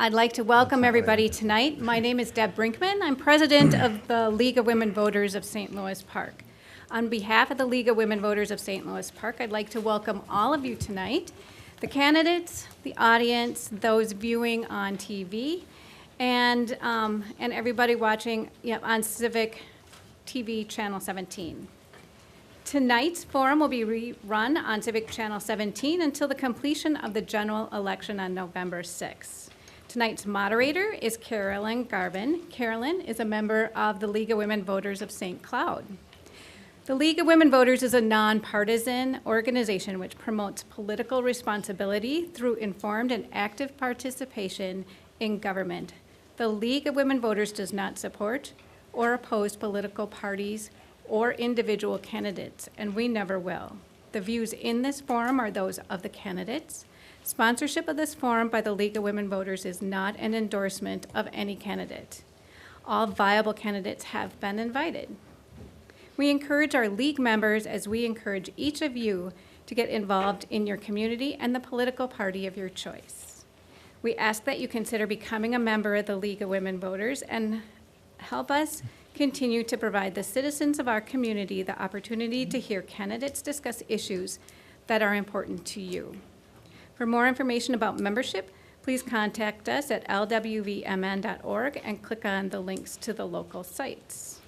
I'd like to welcome everybody tonight. My name is Deb Brinkman. I'm president of the League of Women Voters of St. Louis Park. On behalf of the League of Women Voters of St. Louis Park, I'd like to welcome all of you tonight, the candidates, the audience, those viewing on TV, and everybody watching on Civic TV Channel 17. Tonight's forum will be rerun on Civic Channel 17 until the completion of the general election on November 6th. Tonight's moderator is Carolyn Garvin. Carolyn is a member of the League of Women Voters of St. Cloud. The League of Women Voters is a nonpartisan organization which promotes political responsibility through informed and active participation in government. The League of Women Voters does not support or oppose political parties or individual candidates, and we never will. The views in this forum are those of the candidates. Sponsorship of this forum by the League of Women Voters is not an endorsement of any candidate. All viable candidates have been invited. We encourage our League members as we encourage each of you to get involved in your community and the political party of your choice. We ask that you consider becoming a member of the League of Women Voters and help us continue to provide the citizens of our community the opportunity to hear candidates discuss issues that are important to you. For more information about membership, please contact us at lwvmn.org and click on the links to the local sites.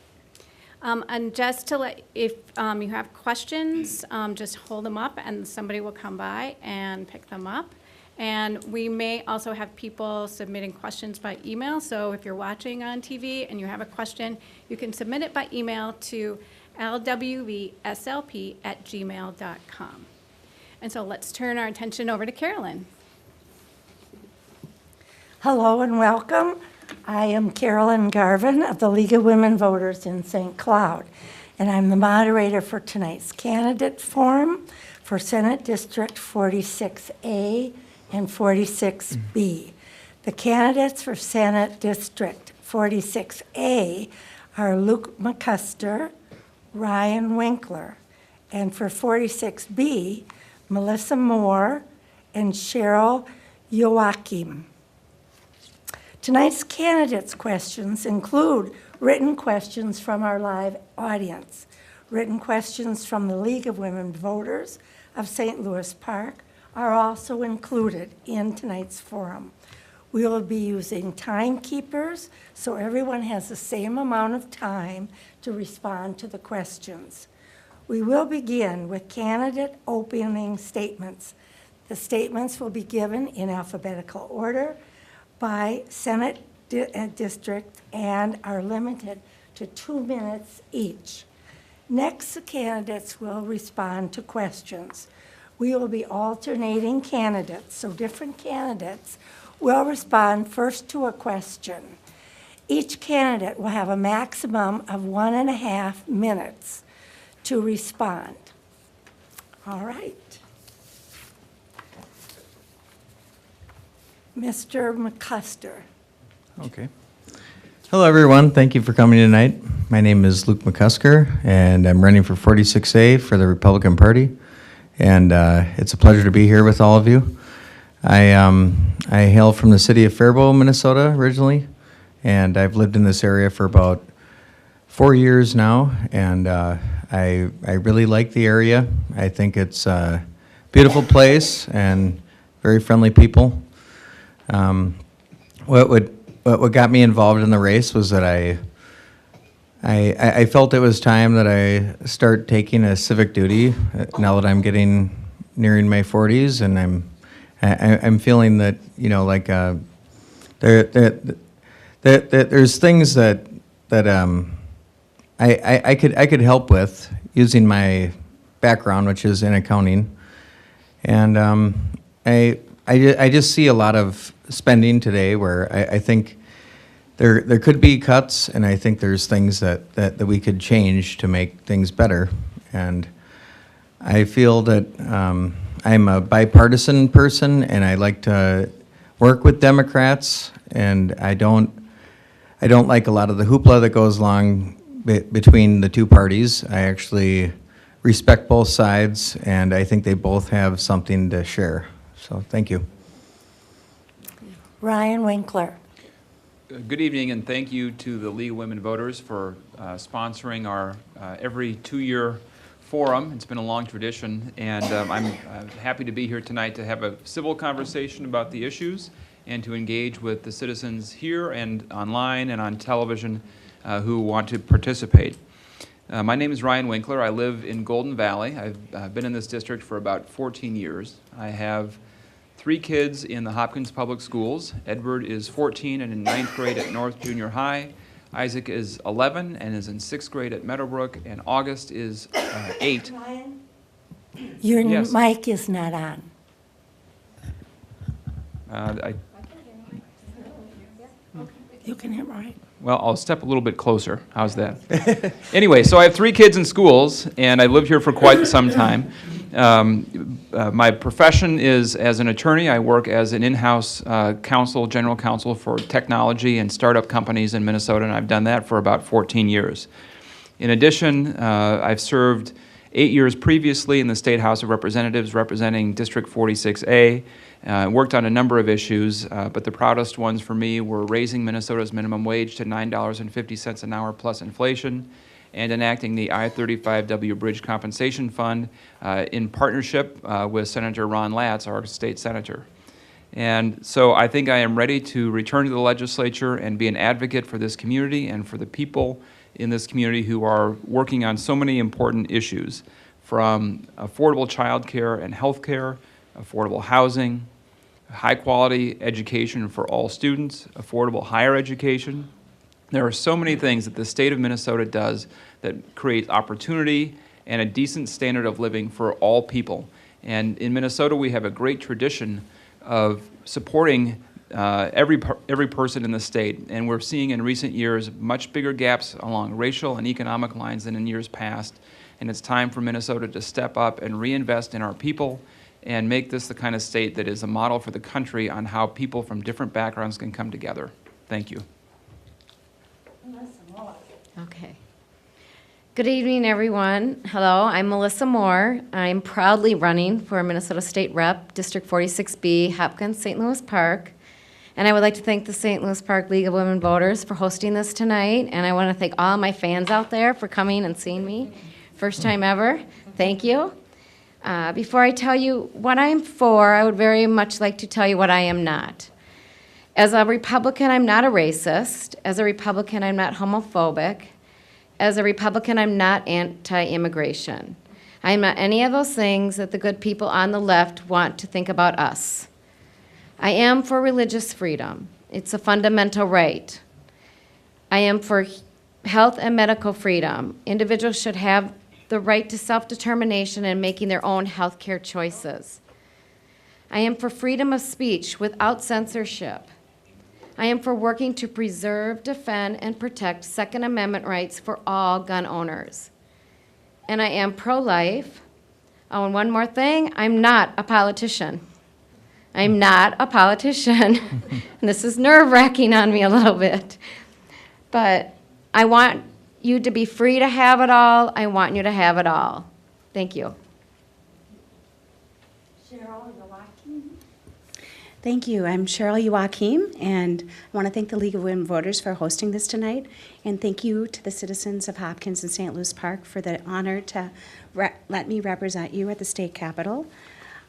And just to let, if you have questions, just hold them up and somebody will come by and pick them up. And we may also have people submitting questions by email. So if you're watching on TV and you have a question, you can submit it by email to lwvslp@gmail.com. And so let's turn our attention over to Carolyn. Hello and welcome. I am Carolyn Garvin of the League of Women Voters in St. Cloud, and I'm the moderator for tonight's candidate forum for Senate District 46A and 46B. The candidates for Senate District 46A are Luke McCusker, Ryan Winkler, and for 46B, Melissa Moore and Cheryl Joachim. Tonight's candidates' questions include written questions from our live audience, written questions from the League of Women Voters of St. Louis Park are also included in tonight's forum. We will be using timekeepers so everyone has the same amount of time to respond to the questions. We will begin with candidate opening statements. The statements will be given in alphabetical order by Senate district and are limited to 2 minutes each. Next, the candidates will respond to questions. We will be alternating candidates, so different candidates will respond first to a question. Each candidate will have a maximum of 1.5 minutes to respond. All right. Mr. McCusker. Okay. Hello, everyone. Thank you for coming tonight. My name is Luke McCusker, and I'm running for 46A for the Republican Party. And it's a pleasure to be here with all of you. I hail from the city of Faribault, Minnesota, originally, and I've lived in this area for about 4 years now, and I really like the area. I think it's a beautiful place and very friendly people. What got me involved in the race was that I felt it was time that I start taking a civic duty now that I'm nearing my 40s, and I'm feeling that, you know, like there's things that I could help with using my background, which is in accounting, and I just see a lot of spending today where I think there could be cuts, and I think there's things that we could change to make things better. And I feel that I'm a bipartisan person, and I like to work with Democrats, and I don't like a lot of the hoopla that goes along between the two parties. I actually respect both sides, and I think they both have something to share. So thank you. Ryan Winkler. Good evening, and thank you to the League of Women Voters for sponsoring our every two-year forum. It's been a long tradition, and I'm happy to be here tonight to have a civil conversation about the issues and to engage with the citizens here and online and on television who want to participate. My name is Ryan Winkler. I live in Golden Valley. I've been in this district for about 14 years. I have 3 kids in the Hopkins Public Schools. Edward is 14 and in 9th grade at North Junior High. Isaac is 11 and is in 6th grade at Meadowbrook, and August is 8. Ryan? Your Yes. mic is not on. You can hear Ryan. Well, I'll step a little bit closer. How's that? Anyway, so I have 3 kids in schools, and I've lived here for quite some time. My profession is as an attorney. I work as an in-house general counsel for technology and startup companies in Minnesota, and I've done that for about 14 years. In addition, I've served 8 years previously in the State House of Representatives representing District 46A. Worked on a number of issues, but the proudest ones for me were raising Minnesota's minimum wage to $9.50 an hour plus inflation, and enacting the I-35W Bridge Compensation Fund in partnership with Senator Ron Latz, our state senator. And so I think I am ready to return to the legislature and be an advocate for this community and for the people in this community who are working on so many important issues, from affordable child care and health care, affordable housing, high-quality education for all students, affordable higher education. There are so many things that the state of Minnesota does that create opportunity and a decent standard of living for all people. And in Minnesota, we have a great tradition of supporting every person in the state. And we're seeing in recent years much bigger gaps along racial and economic lines than in years past. And it's time for Minnesota to step up and reinvest in our people and make this the kind of state that is a model for the country on how people from different backgrounds can come together. Thank you. Okay. Good evening, everyone. Hello, I'm Melissa Moore. I'm proudly running for Minnesota State Rep, District 46B, Hopkins, St. Louis Park. And I would like to thank the St. Louis Park League of Women Voters for hosting this tonight. And I want to thank all my fans out there for coming and seeing me. First time ever. Thank you. Before I tell you what I'm for, I would very much like to tell you what I am not. As a Republican, I'm not a racist. As a Republican, I'm not homophobic. As a Republican, I'm not anti-immigration. I'm not any of those things that the good people on the left want to think about us. I am for religious freedom. It's a fundamental right. I am for health and medical freedom. Individuals should have the right to self-determination and making their own health care choices. I am for freedom of speech without censorship. I am for working to preserve, defend, and protect Second Amendment rights for all gun owners. And I am pro-life. Oh, and one more thing, I'm not a politician. I'm not a politician. And this is nerve-wracking on me a little bit. But I want you to be free to have it all. I want you to have it all. Thank you. Thank you. I'm Cheryl Joachim, and I want to thank the League of Women Voters for hosting this tonight, and thank you to the citizens of Hopkins and St. Louis Park for the honor to let me represent you at the state capitol.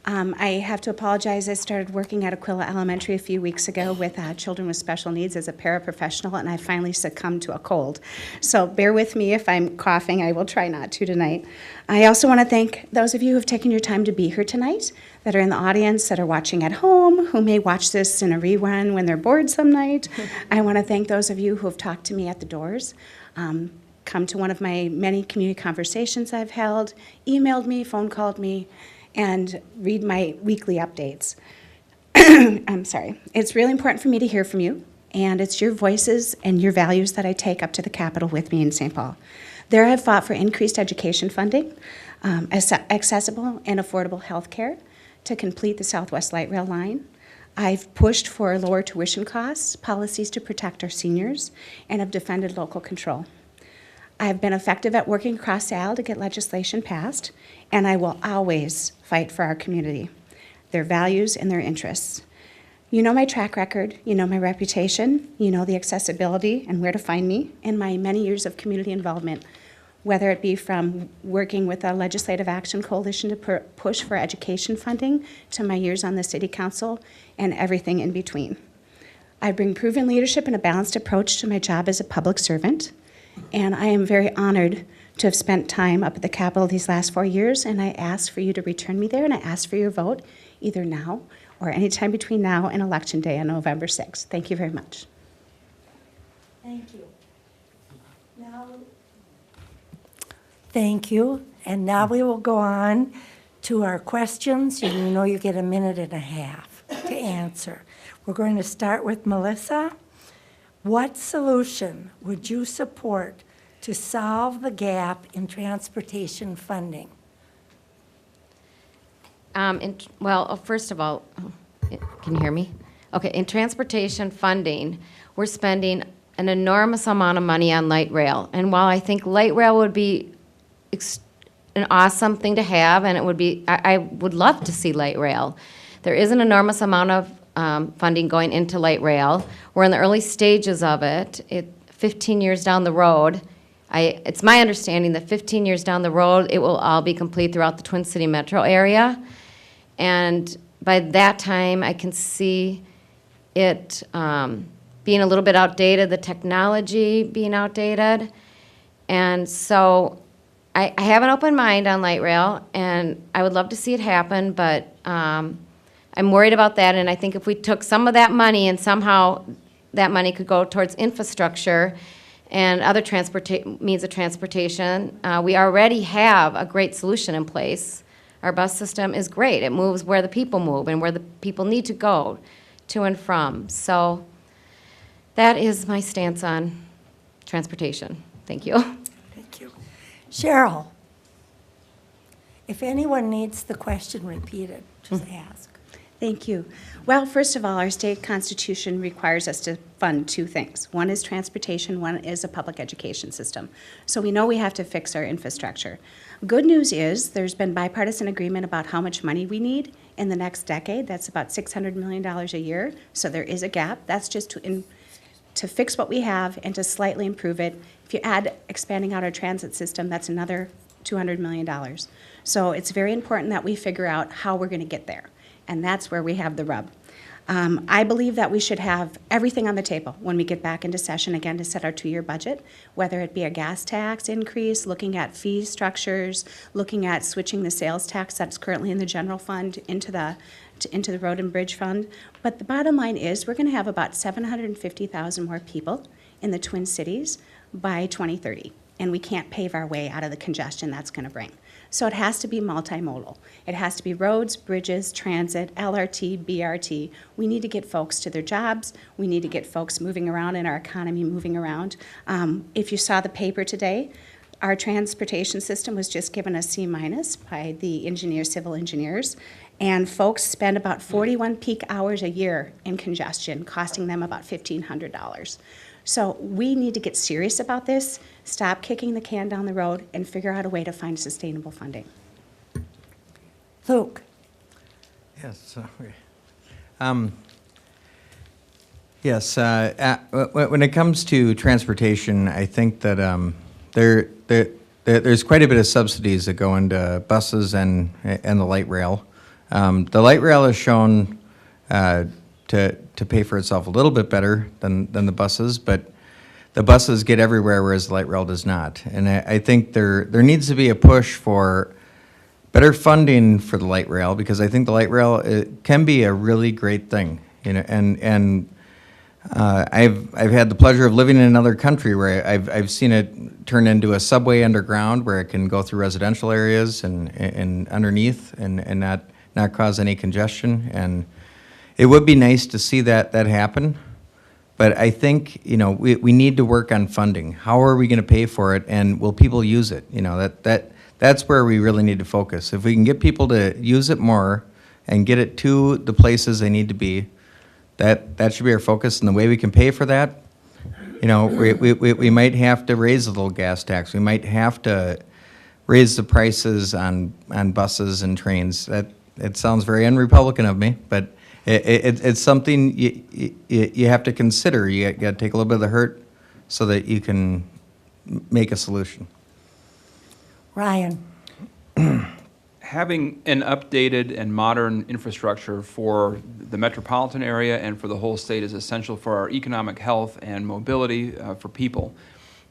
I have to apologize. I started working at Aquila Elementary a few weeks ago with children with special needs as a paraprofessional, and I finally succumbed to a cold. So bear with me if I'm coughing. I will try not to tonight. I also want to thank those of you who have taken your time to be here tonight, that are in the audience, that are watching at home, who may watch this in a rerun when they're bored some night. I want to thank those of you who have talked to me at the doors, come to one of my many community conversations I've held, emailed me, phone called me, and read my weekly updates. I'm sorry. It's really important for me to hear from you, and it's your voices and your values that I take up to the Capitol with me in St. Paul. There I've fought for increased education funding, accessible and affordable health care to complete the Southwest Light Rail line. I've pushed for lower tuition costs, policies to protect our seniors, and have defended local control. I've been effective at working across the aisle to get legislation passed, and I will always fight for our community, their values and their interests. You know my track record, you know my reputation, you know the accessibility and where to find me, and my many years of community involvement, whether it be from working with a Legislative Action Coalition to push for education funding, to my years on the City Council, and everything in between. I bring proven leadership and a balanced approach to my job as a public servant, and I am very honored to have spent time up at the Capitol these last 4 years, and I ask for you to return me there, and I ask for your vote either now or anytime between now and Election Day on November 6th. Thank you very much. Thank you. Thank you. And now we will go on to our questions. And you know you get a minute and a half to answer. We're going to start with Melissa. What solution would you support to solve the gap in transportation funding? First of all, can you hear me? Okay, in transportation funding, we're spending an enormous amount of money on light rail. And while I think light rail would be an awesome thing to have, and it would be, I would love to see light rail, there is an enormous amount of funding going into light rail. We're in the early stages of it. 15 years down the road, it's my understanding that 15 years down the road, it will all be complete throughout the Twin City metro area. And by that time, I can see it being a little bit outdated, the technology being outdated. And so I have an open mind on light rail, and I would love to see it happen, but I'm worried about that. And I think if we took some of that money and somehow that money could go towards infrastructure and other means of transportation, we already have a great solution in place. Our bus system is great. It moves where the people move and where the people need to go to and from. So that is my stance on transportation. Thank you. Thank you. Cheryl, if anyone needs the question repeated, just ask. Thank you. Well, first of all, our state constitution requires us to fund two things. One is transportation, one is a public education system. So we know we have to fix our infrastructure. Good news is there's been bipartisan agreement about how much money we need in the next decade. That's about $600 million a year. So there is a gap. That's just to fix what we have and to slightly improve it. If you add expanding out our transit system, that's another $200 million. So it's very important that we figure out how we're going to get there. And that's where we have the rub. I believe that we should have everything on the table when we get back into session again to set our 2-year budget, whether it be a gas tax increase, looking at fee structures, looking at switching the sales tax that's currently in the general fund into the road and bridge fund. But the bottom line is we're going to have about 750,000 more people in the Twin Cities by 2030. And we can't pave our way out of the congestion that's going to bring. So it has to be multimodal. It has to be roads, bridges, transit, LRT, BRT. We need to get folks to their jobs. We need to get folks moving around and our economy moving around. If you saw the paper today, our transportation system was just given a C- by the civil engineers. And folks spend about 41 peak hours a year in congestion, costing them about $1,500. So we need to get serious about this, stop kicking the can down the road, and figure out a way to find sustainable funding. Luke. Yes. Yes. When it comes to transportation, I think that there's quite a bit of subsidies that go into buses and the light rail. The light rail is shown to pay for itself a little bit better than the buses, but the buses get everywhere, whereas the light rail does not. And I think there needs to be a push for better funding for the light rail, because I think the light rail can be a really great thing. You know, and I've had the pleasure of living in another country where I've seen it turn into a subway underground where it can go through residential areas and underneath and not cause any congestion. And it would be nice to see that happen, but I think, you know, we need to work on funding. How are we going to pay for it, and will people use it? You know, that's where we really need to focus. If we can get people to use it more and get it to the places they need to be, that should be our focus. And the way we can pay for that, you know, we might have to raise a little gas tax. We might have to raise the prices on buses and trains. It sounds very un-Republican of me, but It's something you have to consider. You got to take a little bit of the hurt so that you can make a solution. Ryan? Having an updated and modern infrastructure for the metropolitan area and for the whole state is essential for our economic health and mobility for people.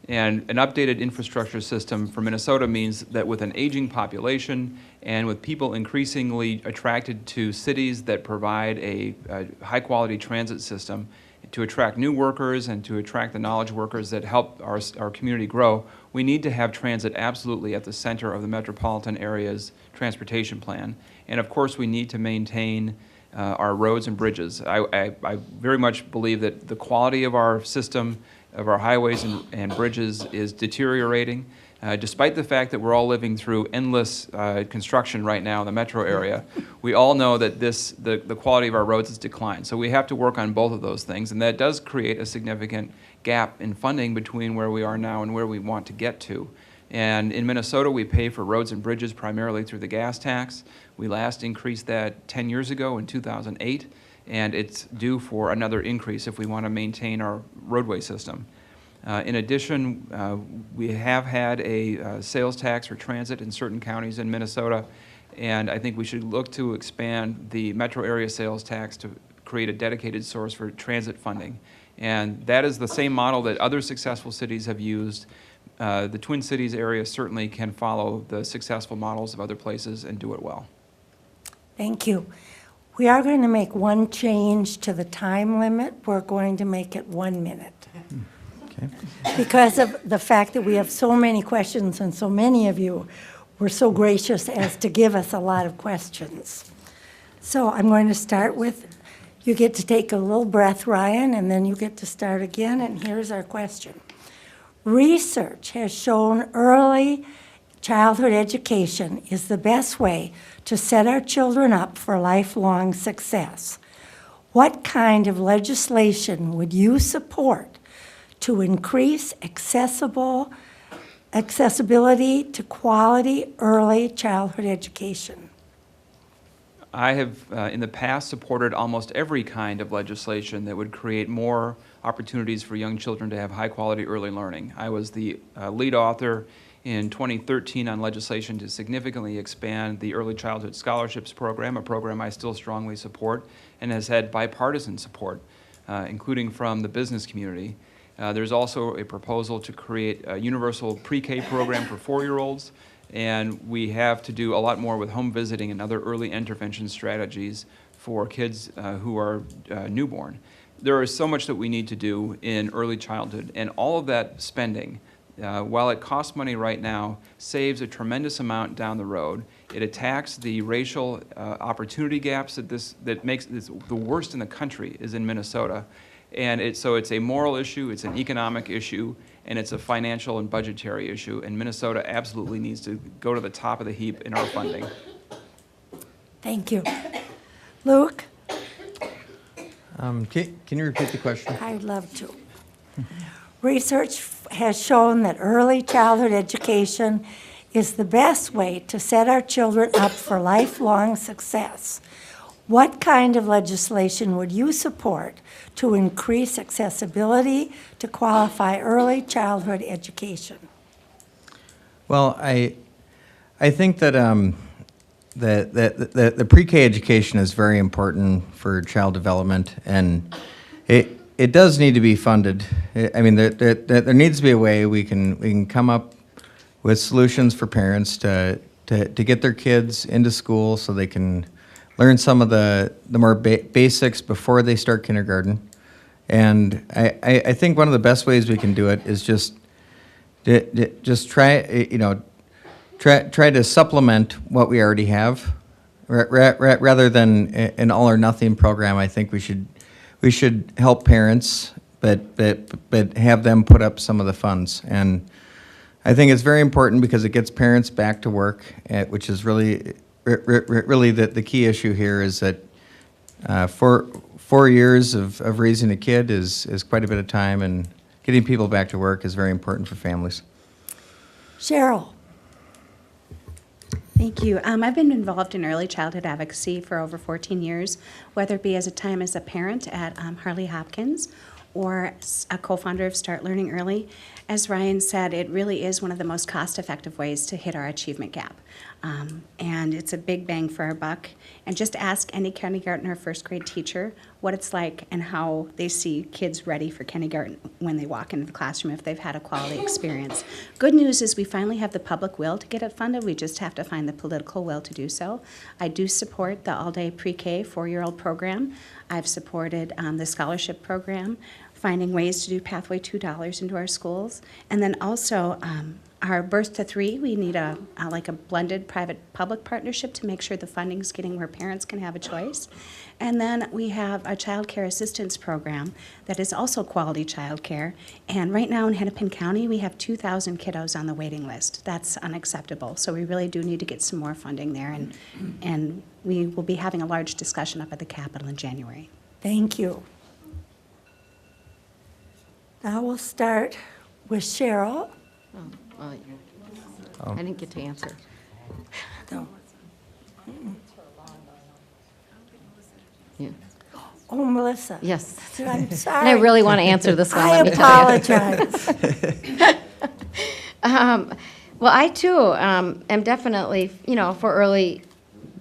And an updated infrastructure system for Minnesota means that with an aging population and with people increasingly attracted to cities that provide a high-quality transit system to attract new workers and to attract the knowledge workers that help our community grow, we need to have transit absolutely at the center of the metropolitan area's transportation plan. And of course, we need to maintain our roads and bridges. I very much believe that the quality of our system, of our highways and bridges, is deteriorating. Despite the fact that we're all living through endless construction right now in the metro area, we all know that the quality of our roads has declined. So we have to work on both of those things, and that does create a significant gap in funding between where we are now and where we want to get to. And in Minnesota, we pay for roads and bridges primarily through the gas tax. We last increased that 10 years ago in 2008, and it's due for another increase if we want to maintain our roadway system. In addition, we have had a sales tax for transit in certain counties in Minnesota, and I think we should look to expand the metro area sales tax to create a dedicated source for transit funding. And that is the same model that other successful cities have used. The Twin Cities area certainly can follow the successful models of other places and do it well. Thank you. We are going to make one change to the time limit. We're going to make it 1 minute. Okay. Because of the fact that we have so many questions and so many of you were so gracious as to give us a lot of questions. So I'm going to start with, you get to take a little breath, Ryan, and then you get to start again, and here's our question. Research has shown early childhood education is the best way to set our children up for lifelong success. What kind of legislation would you support to increase accessibility to quality early childhood education? I have, in the past, supported almost every kind of legislation that would create more opportunities for young children to have high-quality early learning. I was the lead author in 2013 on legislation to significantly expand the Early Childhood Scholarships Program, a program I still strongly support and has had bipartisan support, including from the business community. There's also a proposal to create a universal pre-K program for 4-year-olds, and we have to do a lot more with home visiting and other early intervention strategies for kids who are newborn. There is so much that we need to do in early childhood, and all of that spending, while it costs money right now, saves a tremendous amount down the road. It attacks the racial opportunity gaps that makes this the worst in the country is in Minnesota. And so it's a moral issue, it's an economic issue, and it's a financial and budgetary issue, and Minnesota absolutely needs to go to the top of the heap in our funding. Thank you. Luke? Can you repeat the question? I'd love to. Research has shown that early childhood education is the best way to set our children up for lifelong success. What kind of legislation would you support to increase accessibility to qualify early childhood education? Well, I think that the pre-K education is very important for child development, and it does need to be funded. I mean, there needs to be a way we can come up with solutions for parents to get their kids into school so they can learn some of the more basics before they start kindergarten. And I think one of the best ways we can do it is just try to supplement what we already have, rather than an all or nothing program. I think we should help parents, but have them put up some of the funds. And I think it's very important because it gets parents back to work, which is really the key issue here. Is that 4 years of raising a kid is quite a bit of time, and getting people back to work is very important for families. Cheryl? Thank you. I've been involved in early childhood advocacy for over 14 years, whether it be as a time as a parent at Harley Hopkins or a co-founder of Start Learning Early. As Ryan said, it really is one of the most cost-effective ways to hit our achievement gap. And it's a big bang for our buck. And just ask any kindergarten or first grade teacher what it's like and how they see kids ready for kindergarten when they walk into the classroom if they've had a quality experience. Good news is we finally have the public will to get it funded. We just have to find the political will to do so. I do support the all-day pre-K 4-year-old program. I've supported the scholarship program, finding ways to do Pathway $2 into our schools. And then also our birth to 3, we need a blended private-public partnership to make sure the funding's getting where parents can have a choice. And then we have a child care assistance program that is also quality child care. And right now in Hennepin County, we have 2,000 kiddos on the waiting list. That's unacceptable. So we really do need to get some more funding there. And we will be having a large discussion up at the Capitol in January. Thank you. Now we'll start with Cheryl. Well, I didn't get to answer. No. Yeah. Oh, Melissa. Yes. I'm And sorry. I really want to answer this one. I let me tell you. apologize. Well, I too am definitely, for early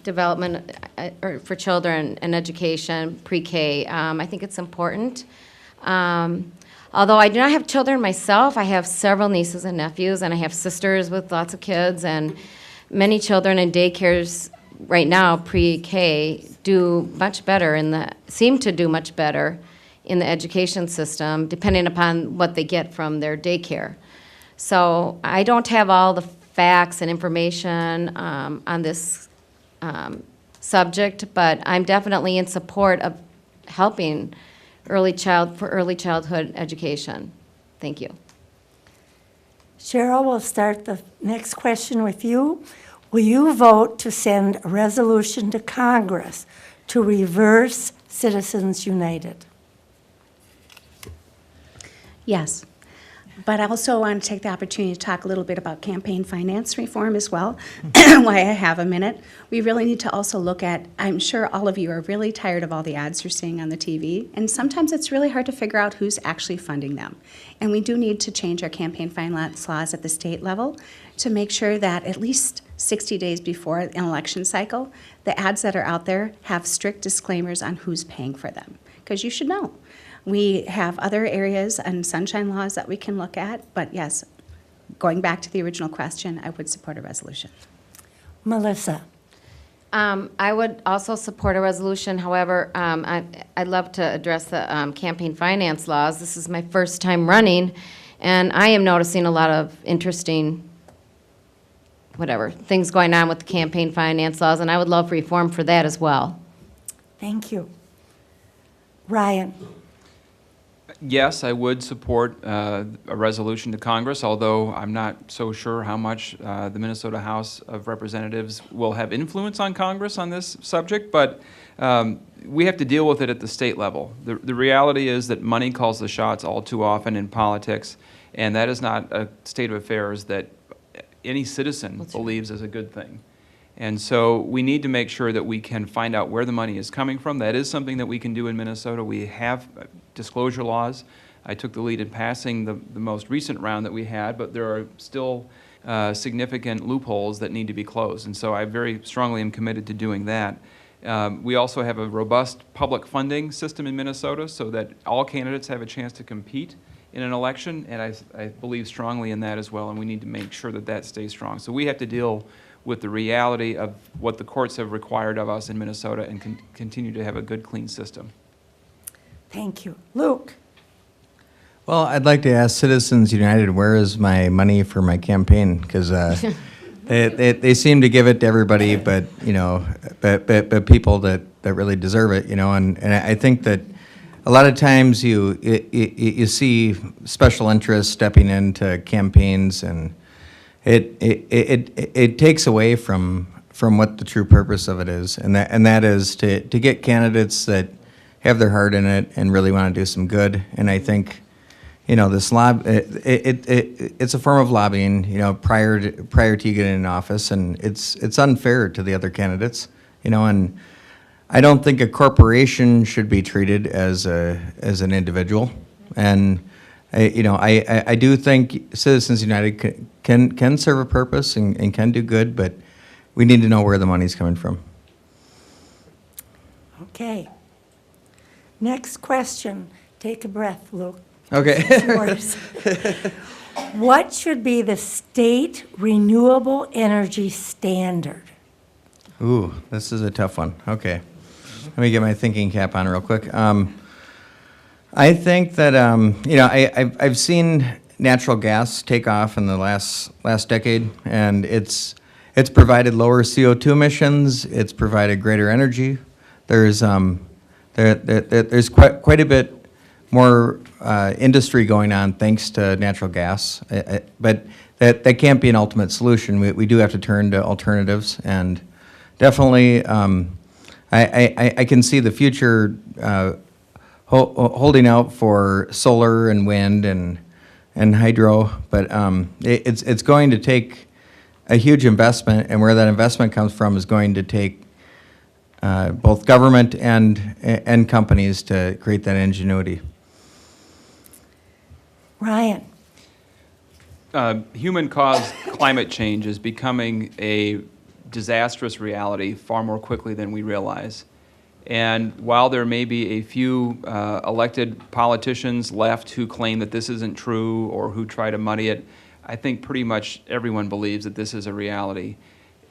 development or for children and education, pre-K. I think it's important. Although I do not have children myself, I have several nieces and nephews, and I have sisters with lots of kids, and many children in daycares right now, pre-K, seem to do much better in the education system, depending upon what they get from their daycare. So I don't have all the facts and information on this subject, but I'm definitely in support of helping early childhood education. Thank you. Cheryl, we'll start the next question with you. Will you vote to send a resolution to Congress to reverse Citizens United? Yes. But I also want to take the opportunity to talk a little bit about campaign finance reform as well, why I have a minute. We really need to also look at, I'm sure all of you are really tired of all the ads you're seeing on the TV, and sometimes it's really hard to figure out who's actually funding them. And we do need to change our campaign finance laws at the state level to make sure that at least 60 days before an election cycle, the ads that are out there have strict disclaimers on who's paying for them, because you should know. We have other areas and sunshine laws that we can look at, but yes, going back to the original question, I would support a resolution. Melissa. I would also support a resolution. However, I'd love to address the campaign finance laws. This is my first time running, and I am noticing a lot of interesting, things going on with the campaign finance laws, and I would love reform for that as well. Thank you. Ryan. Yes, I would support a resolution to Congress, although I'm not so sure how much the Minnesota House of Representatives will have influence on Congress on this subject, but we have to deal with it at the state level. The reality is that money calls the shots all too often in politics, and that is not a state of affairs that any citizen believes is a good thing. And so we need to make sure that we can find out where the money is coming from. That is something that we can do in Minnesota. We have disclosure laws. I took the lead in passing the most recent round that we had, but there are still significant loopholes that need to be closed. And so I very strongly am committed to doing that. We also have a robust public funding system in Minnesota so that all candidates have a chance to compete in an election, and I believe strongly in that as well, and we need to make sure that that stays strong. So we have to deal with the reality of what the courts have required of us in Minnesota and continue to have a good, clean system. Thank you. Luke. Well, I'd like to ask Citizens United, where is my money for my campaign? Because they seem to give it to everybody, but but people that really deserve it, and I think that a lot of times you see special interests stepping into campaigns, and it takes away from what the true purpose of it is, and that is to get candidates that have their heart in it and really want to do some good. And I think, this it's a form of lobbying, prior to you getting in office, and it's unfair to the other candidates, and I don't think a corporation should be treated as an individual, and I do think Citizens United can serve a purpose and can do good, but we need to know where the money's coming from. Okay. Next question. Take a breath, Luke. Okay. It's yours. What should be the state renewable energy standard? Ooh, this is a tough one. Okay. Let me get my thinking cap on real quick. I think that, I've seen natural gas take off in the last decade, and it's provided lower CO2 emissions. It's provided greater energy. There's quite a bit more industry going on thanks to natural gas, but that can't be an ultimate solution. We do have to turn to alternatives, and definitely I can see the future holding out for solar and wind and hydro, but it's going to take a huge investment, and where that investment comes from is going to take both government and companies to create that ingenuity. Ryan. Human-caused climate change is becoming a disastrous reality far more quickly than we realize. And while there may be a few elected politicians left who claim that this isn't true or who try to muddy it, I think pretty much everyone believes that this is a reality.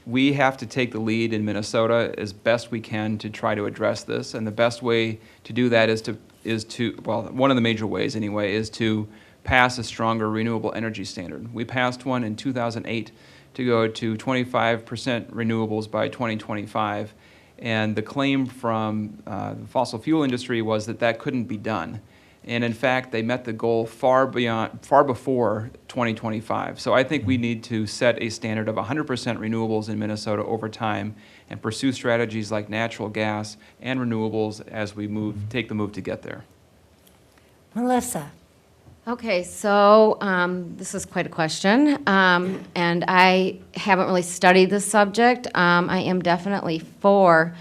We have to take the lead in Minnesota as best we can to try to address this, and the best way to do that is to one of the major ways anyway, is to pass a stronger renewable energy standard. We passed one in 2008 to go to 25% renewables by 2025, and the claim from the fossil fuel industry was that couldn't be done. And in fact, they met the goal far before 2025. So I think we need to set a standard of 100% renewables in Minnesota over time and pursue strategies like natural gas and renewables as we take the move to get there. Melissa. Okay, so this is quite a question, and I haven't really studied this subject. I am definitely for,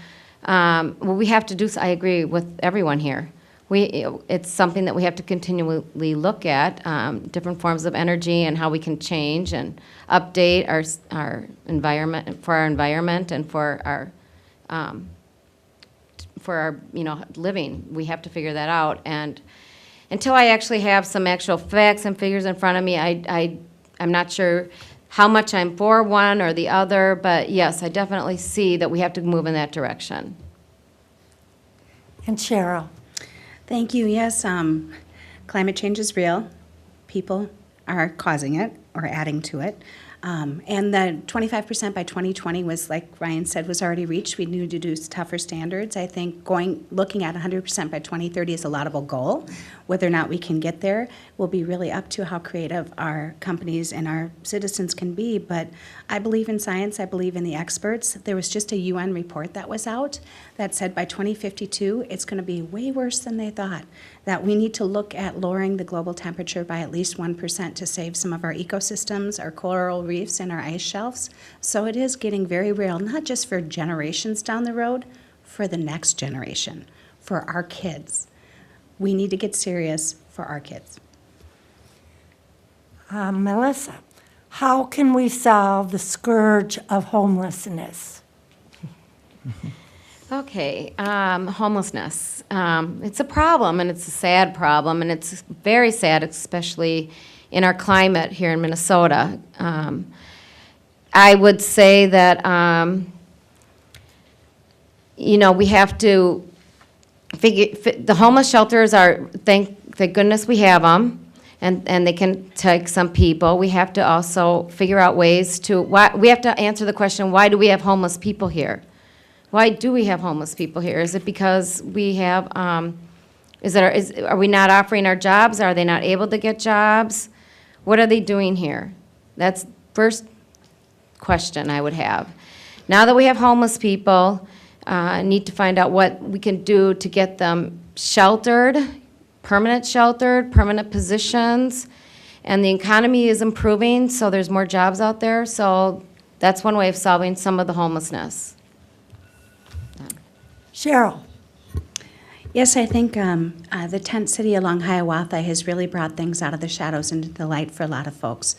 we have to do, I agree with everyone here. It's something that we have to continually look at, different forms of energy and how we can change and update our environment, and for our living. We have to figure that out, and until I actually have some actual facts and figures in front of me, I'm not sure how much I'm for one or the other, but yes, I definitely see that we have to move in that direction. And Cheryl. Thank you. Yes, climate change is real. People are causing it or adding to it. And the 25% by 2020 was, like Ryan said, was already reached. We need to do tougher standards. I think looking at 100% by 2030 is a laudable goal. Whether or not we can get there will be really up to how creative our companies and our citizens can be. But I believe in science. I believe in the experts. There was just a UN report that was out that said by 2052 it's going to be way worse than they thought. That we need to look at lowering the global temperature by at least 1% to save some of our ecosystems, our coral reefs, and our ice shelves. So it is getting very real, not just for generations down the road, for the next generation, for our kids. We need to get serious for our kids. Melissa, how can we solve the scourge of homelessness? Okay, homelessness. It's a problem, and it's a sad problem, and it's very sad, especially in our climate here in Minnesota. I would say that, we have to the homeless shelters are, thank goodness we have them, and they can take some people. We have to also figure out ways we have to answer the question, why do we have homeless people here? Why do we have homeless people here? Is it because we have, are we not offering our jobs? Are they not able to get jobs? What are they doing here? That's first question I would have. Now that we have homeless people, I need to find out what we can do to get them sheltered permanent sheltered, permanent positions, and the economy is improving, so there's more jobs out there. So that's one way of solving some of the homelessness. Cheryl? Yes, I think the tent city along Hiawatha has really brought things out of the shadows into the light for a lot of folks.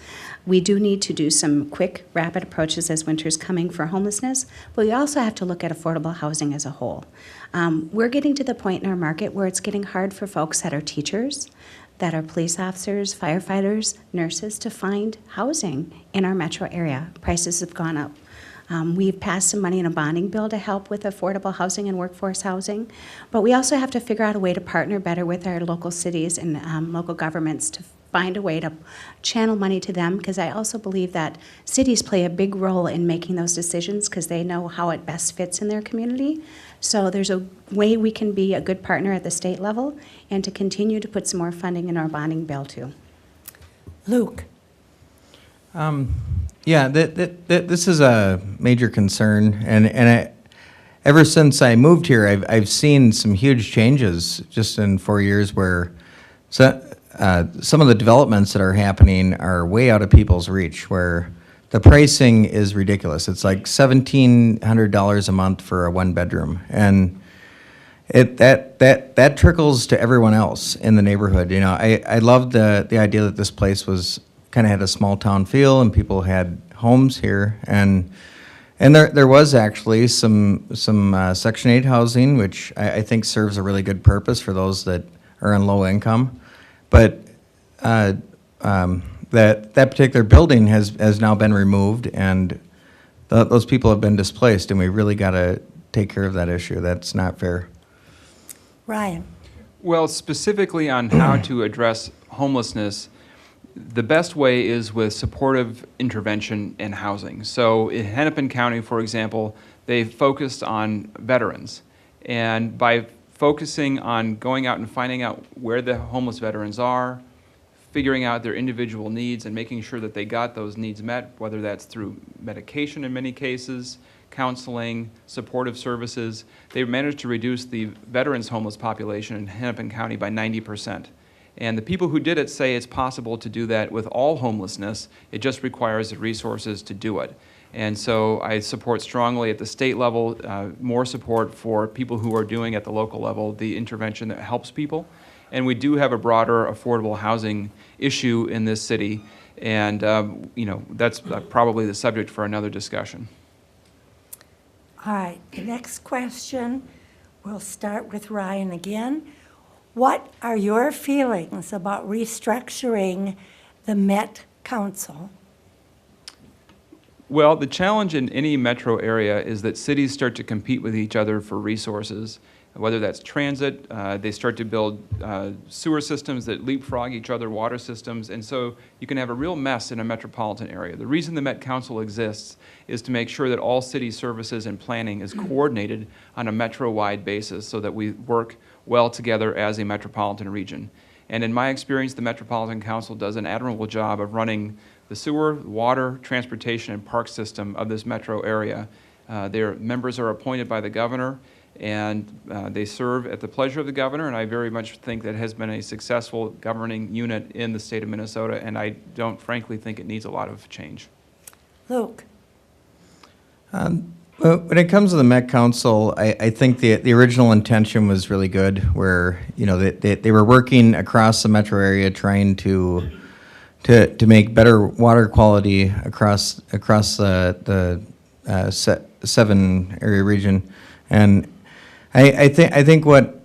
We do need to do some quick, rapid approaches as winter's coming for homelessness, but we also have to look at affordable housing as a whole. We're getting to the point in our market where it's getting hard for folks that are teachers, that are police officers, firefighters, nurses, to find housing in our metro area. Prices have gone up. We've passed some money in a bonding bill to help with affordable housing and workforce housing, but we also have to figure out a way to partner better with our local cities and local governments to find a way to channel money to them, because I also believe that cities play a big role in making those decisions because they know how it best fits in their community. So there's a way we can be a good partner at the state level and to continue to put some more funding in our bonding bill too. Luke? Yeah, this is a major concern, and ever since I moved here, I've seen some huge changes just in 4 years where some of the developments that are happening are way out of people's reach, where the pricing is ridiculous. It's like $1,700 a month for a one-bedroom, and that trickles to everyone else in the neighborhood. You know, I loved the idea that this place was kind of had a small town feel, and people had homes here, and there was actually some Section 8 housing, which I think serves a really good purpose for those that are on low income. But that particular building has now been removed, and those people have been displaced, and we really got to take care of that issue. That's not fair. Ryan? Well, specifically on how to address homelessness, the best way is with supportive intervention and housing. So in Hennepin County, for example, they focused on veterans. And by focusing on going out and finding out where the homeless veterans are, figuring out their individual needs and making sure that they got those needs met, whether that's through medication in many cases, counseling, supportive services, they've managed to reduce the veterans homeless population in Hennepin County by 90%. And the people who did it say it's possible to do that with all homelessness. It just requires the resources to do it. And so I support strongly at the state level more support for people who are doing at the local level the intervention that helps people. And we do have a broader affordable housing issue in this city. And you know, that's probably the subject for another discussion. All right, the next question, we'll start with Ryan again. What are your feelings about restructuring the Met Council? Well, the challenge in any metro area is that cities start to compete with each other for resources, whether that's transit, they start to build sewer systems that leapfrog each other, water systems, and so you can have a real mess in a metropolitan area. The reason the Met Council exists is to make sure that all city services and planning is coordinated on a metro-wide basis so that we work well together as a metropolitan region. And in my experience, the Metropolitan Council does an admirable job of running the sewer, water, transportation, and park system of this metro area. Their members are appointed by the governor, and they serve at the pleasure of the governor, and I very much think that has been a successful governing unit in the state of Minnesota, and I don't frankly think it needs a lot of change. Luke? Well, when it comes to the Met Council, I think the original intention was really good, where you know they were working across the metro area trying to make better water quality across the 7 area region, and I think what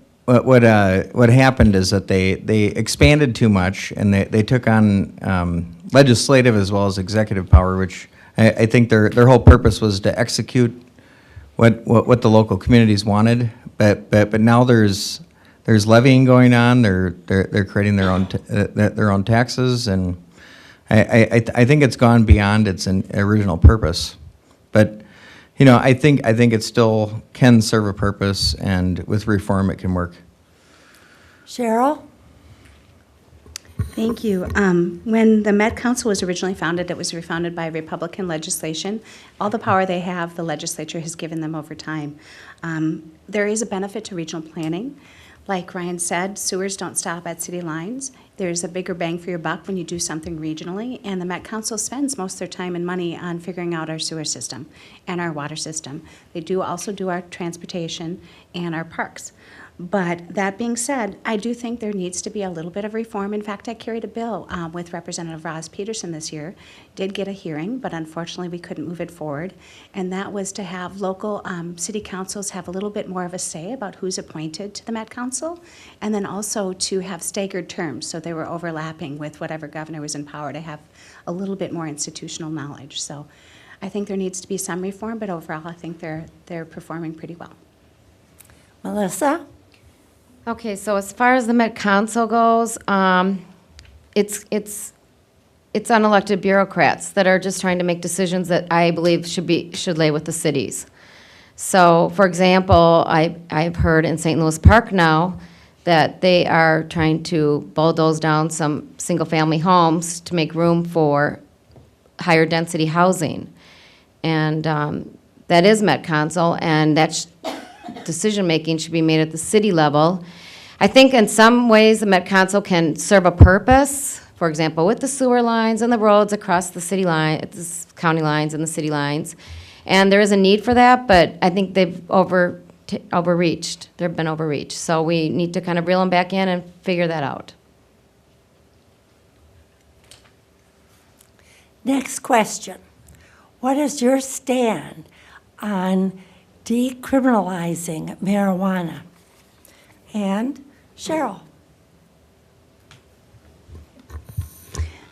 happened is that they expanded too much, and they took on legislative as well as executive power, which I think their whole purpose was to execute what the local communities wanted, but now there's levying going on. They're creating their own taxes, and I think it's gone beyond its original purpose. But you know, I think it still can serve a purpose, and with reform it can work. Cheryl? Thank you. When the Met Council was originally founded, it was founded by Republican legislation. All the power they have, the legislature has given them over time. There is a benefit to regional planning, Like Ryan said, sewers don't stop at city lines. There's a bigger bang for your buck when you do something regionally, and the Met Council spends most of their time and money on figuring out our sewer system and our water system. They do also do our transportation and our parks. But that being said, I do think there needs to be a little bit of reform. In fact, I carried a bill with Representative Roz Peterson this year, did get a hearing, but unfortunately we couldn't move it forward. And that was to have local city councils have a little bit more of a say about who's appointed to the Met Council, and then also to have staggered terms, so they were overlapping with whatever governor was in power, to have a little bit more institutional knowledge. So I think there needs to be some reform, but overall I think they're performing pretty well. Melissa? Okay, so as far as the Met Council goes, it's unelected bureaucrats that are just trying to make decisions that I believe should lay with the cities. So, for example, I've heard in St. Louis Park now that they are trying to bulldoze down some single-family homes to make room for higher density housing. And that is Met Council, and that's decision-making should be made at the city level. I think in some ways the Met Council can serve a purpose, for example, with the sewer lines and the roads across the city line, the county lines and the city lines. And there is a need for that, but I think they've overreached. They've been overreached. So we need to kind of reel them back in and figure that out. Next question. What is your stand on decriminalizing marijuana? And Cheryl.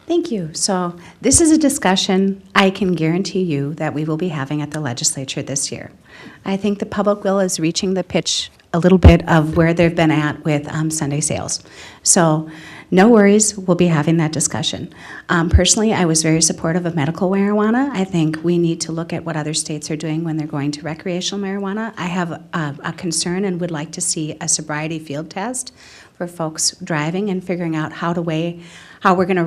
Thank you. So this is a discussion I can guarantee you that we will be having at the legislature this year. I think the public will is reaching the pitch a little bit of where they've been at with Sunday sales. So no worries, we'll be having that discussion. Personally, I was very supportive of medical marijuana. I think we need to look at what other states are doing when they're going to recreational marijuana. I have a concern and would like to see a sobriety field test for folks driving and figuring out how we're going to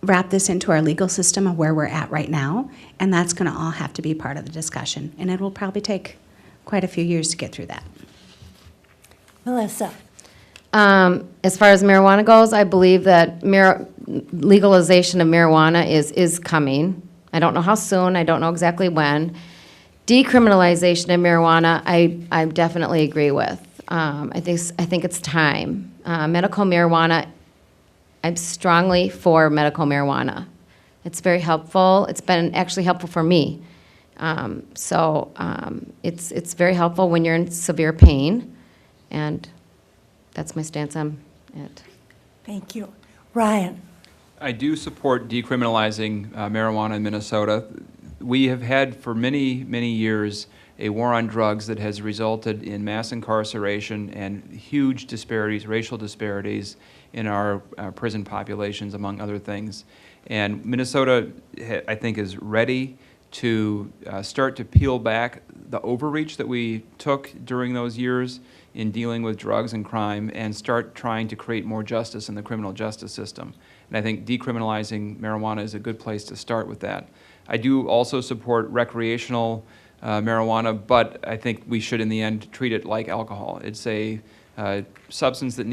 wrap this into our legal system of where we're at right now, and that's going to all have to be part of the discussion, and it will probably take quite a few years to get through that. Melissa. As far as marijuana goes, I believe that legalization of marijuana is coming. I don't know how soon, I don't know exactly when. Decriminalization of marijuana, I definitely agree with. I think it's time. Medical marijuana, I'm strongly for medical marijuana. It's very helpful. It's been actually helpful for me. It's very helpful when you're in severe pain, and that's my stance on it. Thank you. Ryan. I do support decriminalizing marijuana in Minnesota. We have had for many, many years a war on drugs that has resulted in mass incarceration and huge disparities, racial disparities in our prison populations, among other things. And Minnesota, I think, is ready to start to peel back the overreach that we took during those years in dealing with drugs and crime and start trying to create more justice in the criminal justice system. And I think decriminalizing marijuana is a good place to start with that. I do also support recreational marijuana, but I think we should in the end treat it like alcohol. It's a substance that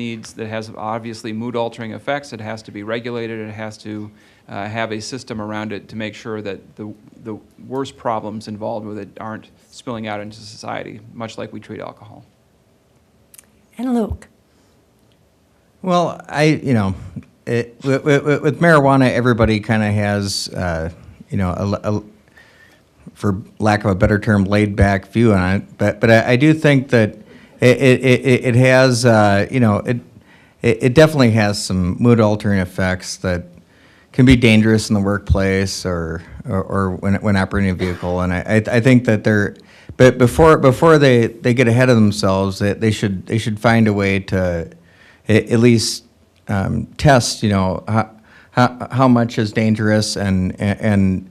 has obviously mood-altering effects. It has to be regulated. It has to have a system around it to make sure that the worst problems involved with it aren't spilling out into society, much like we treat alcohol. And Luke. Well, with marijuana, everybody kind of has, for lack of a better term, laid-back view on it. But I do think that it has, it definitely has some mood-altering effects that can be dangerous in the workplace or when operating a vehicle. And I think that but before they get ahead of themselves, they should find a way to at least test, how much is dangerous and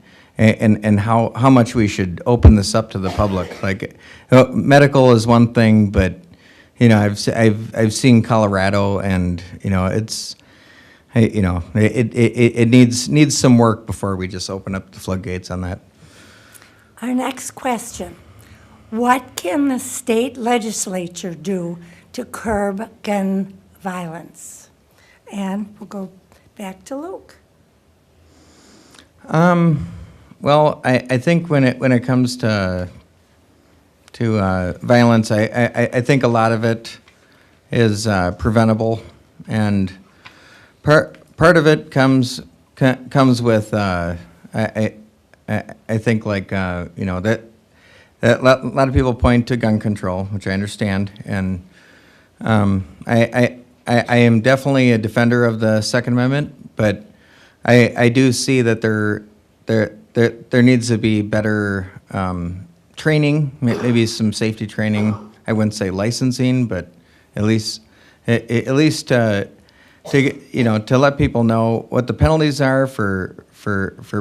how much we should open this up to the public. Like, medical is one thing, but I've seen Colorado, and it needs some work before we just open up the floodgates on that. Our next question. What can the state legislature do to curb gun violence? And we'll go back to Luke. Well, I think when it comes to violence, I think a lot of it is preventable, and part of it comes with I think like that a lot of people point to gun control, which I understand, and I am definitely a defender of the Second Amendment, but I do see that there needs to be better training, maybe some safety training. I wouldn't say licensing, but at least to let people know what the penalties are for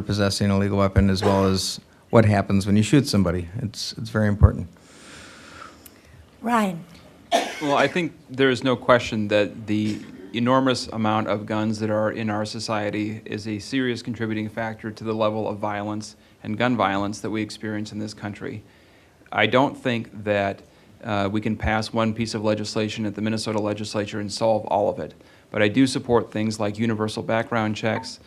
possessing a illegal weapon, as well as what happens when you shoot somebody. It's very important. Ryan. Well, I think there is no question that the enormous amount of guns that are in our society is a serious contributing factor to the level of violence and gun violence that we experience in this country. I don't think that we can pass one piece of legislation at the Minnesota legislature and solve all of it. But I do support things like universal background checks,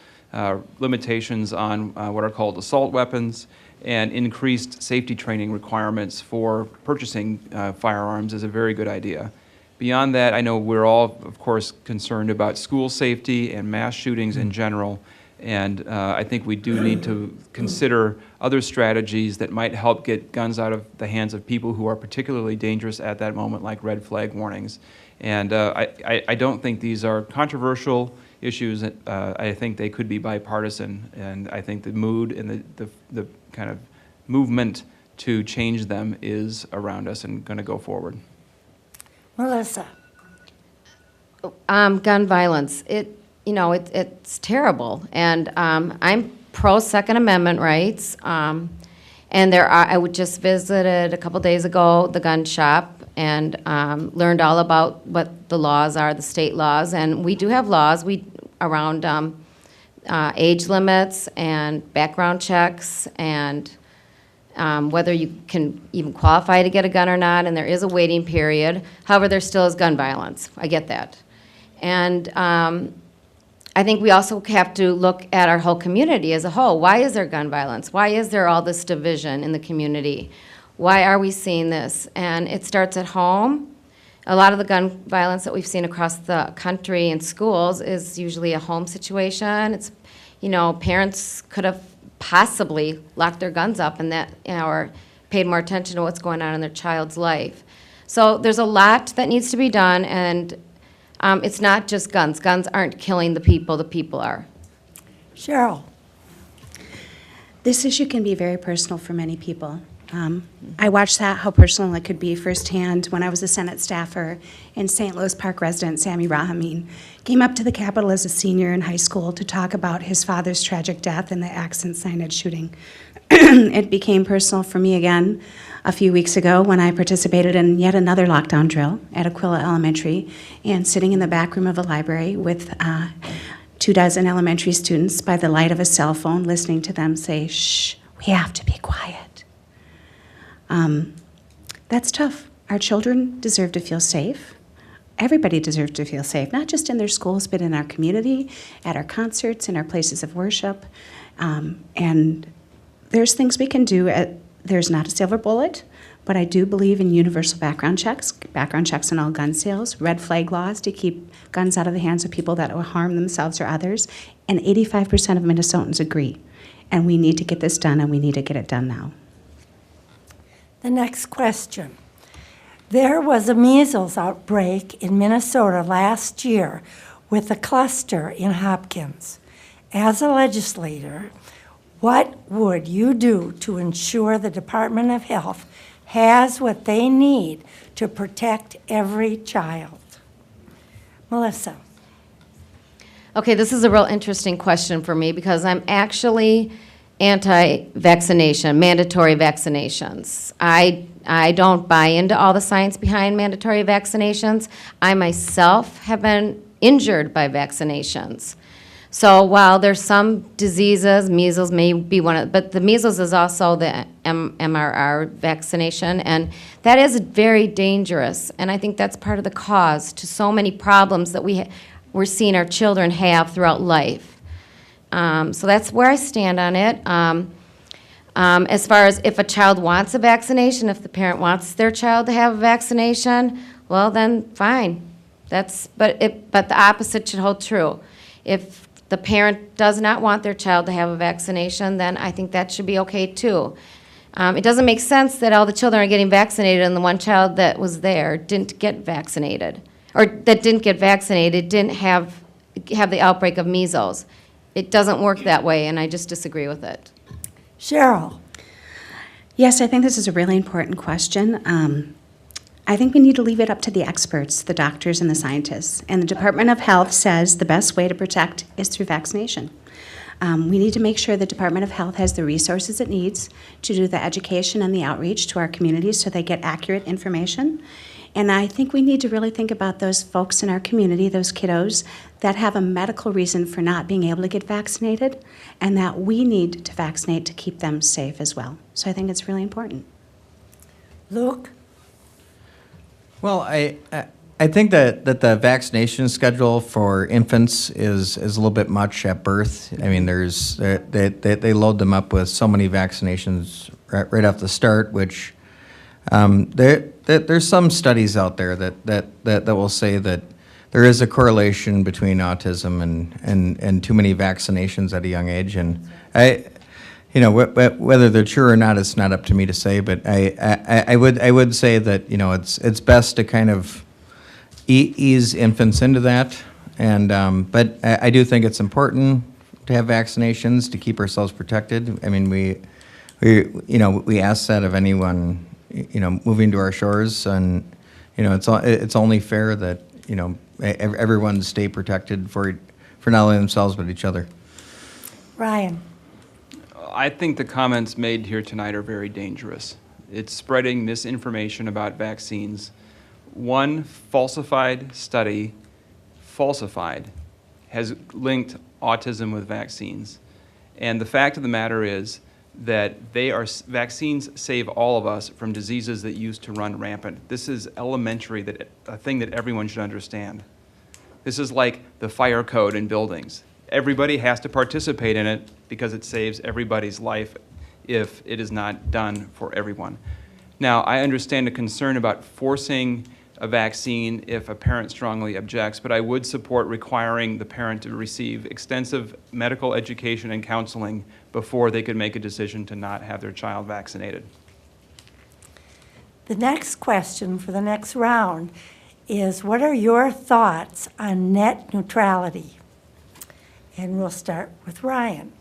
limitations on what are called assault weapons, and increased safety training requirements for purchasing firearms is a very good idea. Beyond that, I know we're all, of course, concerned about school safety and mass shootings in general, and I think we do need to consider other strategies that might help get guns out of the hands of people who are particularly dangerous at that moment, like red flag warnings. And I don't think these are controversial issues. I think they could be bipartisan, and I think the mood and the kind of movement to change them is around us and going to go forward. Melissa. Gun violence, it's terrible, and I'm pro Second Amendment rights. And I just visited a couple days ago the gun shop and learned all about what the laws are, the state laws, and we do have laws around age limits and background checks and whether you can even qualify to get a gun or not, and there is a waiting period. However, there still is gun violence. I get that. And I think we also have to look at our whole community as a whole. Why is there gun violence? Why is there all this division in the community? Why are we seeing this? And it starts at home. A lot of the gun violence that we've seen across the country in schools is usually a home situation. It's, parents could have possibly locked their guns up and or paid more attention to what's going on in their child's life. So there's a lot that needs to be done, and it's not just guns. Guns aren't killing the people are. Cheryl. This issue can be very personal for many people. I watched how personal it could be firsthand when I was a Senate staffer and St. Louis Park resident Sammy Rahameen came up to the Capitol as a senior in high school to talk about his father's tragic death in the Accent signage shooting. It became personal for me again a few weeks ago when I participated in yet another lockdown drill at Aquila Elementary and sitting in the back room of a library with 24 elementary students by the light of a cell phone, listening to them say, "Shh, we have to be quiet." That's tough. Our children deserve to feel safe. Everybody deserves to feel safe, not just in their schools, but in our community, at our concerts, in our places of worship. And there's things we can do. There's not a silver bullet, but I do believe in universal background checks on all gun sales, red flag laws to keep guns out of the hands of people that will harm themselves or others. And 85% of Minnesotans agree. And we need to get this done, and we need to get it done now. The next question. There was a measles outbreak in Minnesota last year with a cluster in Hopkins. As a legislator, what would you do to ensure the Department of Health has what they need to protect every child? Melissa. Okay, this is a real interesting question for me because I'm actually anti-vaccination, mandatory vaccinations. I don't buy into all the science behind mandatory vaccinations. I myself have been injured by vaccinations. So while there's some diseases, measles may be one of, but the measles is also the MRR vaccination, and that is very dangerous. And I think that's part of the cause to so many problems that we're seeing our children have throughout life. So that's where I stand on it. As far as if a child wants a vaccination, if the parent wants their child to have a vaccination, well, then fine. But the opposite should hold true. If the parent does not want their child to have a vaccination, then I think that should be okay too. It doesn't make sense that all the children are getting vaccinated and the one child that was there didn't get vaccinated, or that didn't get vaccinated didn't have the outbreak of measles. It doesn't work that way, and I just disagree with it. Cheryl? Yes, I think this is a really important question. I think we need to leave it up to the experts, the doctors and the scientists. And the Department of Health says the best way to protect is through vaccination. We need to make sure the Department of Health has the resources it needs to do the education and the outreach to our communities so they get accurate information. And I think we need to really think about those folks in our community, those kiddos, that have a medical reason for not being able to get vaccinated, and that we need to vaccinate to keep them safe as well. So I think it's really important. Luke? Well, I think that the vaccination schedule for infants is a little bit much at birth. I mean, they load them up with so many vaccinations right off the start, which there's some studies out there that will say that there is a correlation between autism and too many vaccinations at a young age. And whether they're true or not, it's not up to me to say. But I would say that it's best to kind of ease infants into that. And but I do think it's important to have vaccinations to keep ourselves protected. I mean, we ask that of anyone moving to our shores, and it's only fair that everyone stay protected for not only themselves but each other. Ryan? I think the comments made here tonight are very dangerous. It's spreading misinformation about vaccines. One falsified study, has linked autism with vaccines. And the fact of the matter is that vaccines save all of us from diseases that used to run rampant. This is elementary, a thing that everyone should understand. This is like the fire code in buildings. Everybody has to participate in it because it saves everybody's life if it is not done for everyone. Now, I understand the concern about forcing a vaccine if a parent strongly objects, but I would support requiring the parent to receive extensive medical education and counseling before they could make a decision to not have their child vaccinated. The next question for the next round is, what are your thoughts on net neutrality? And we'll start with Ryan.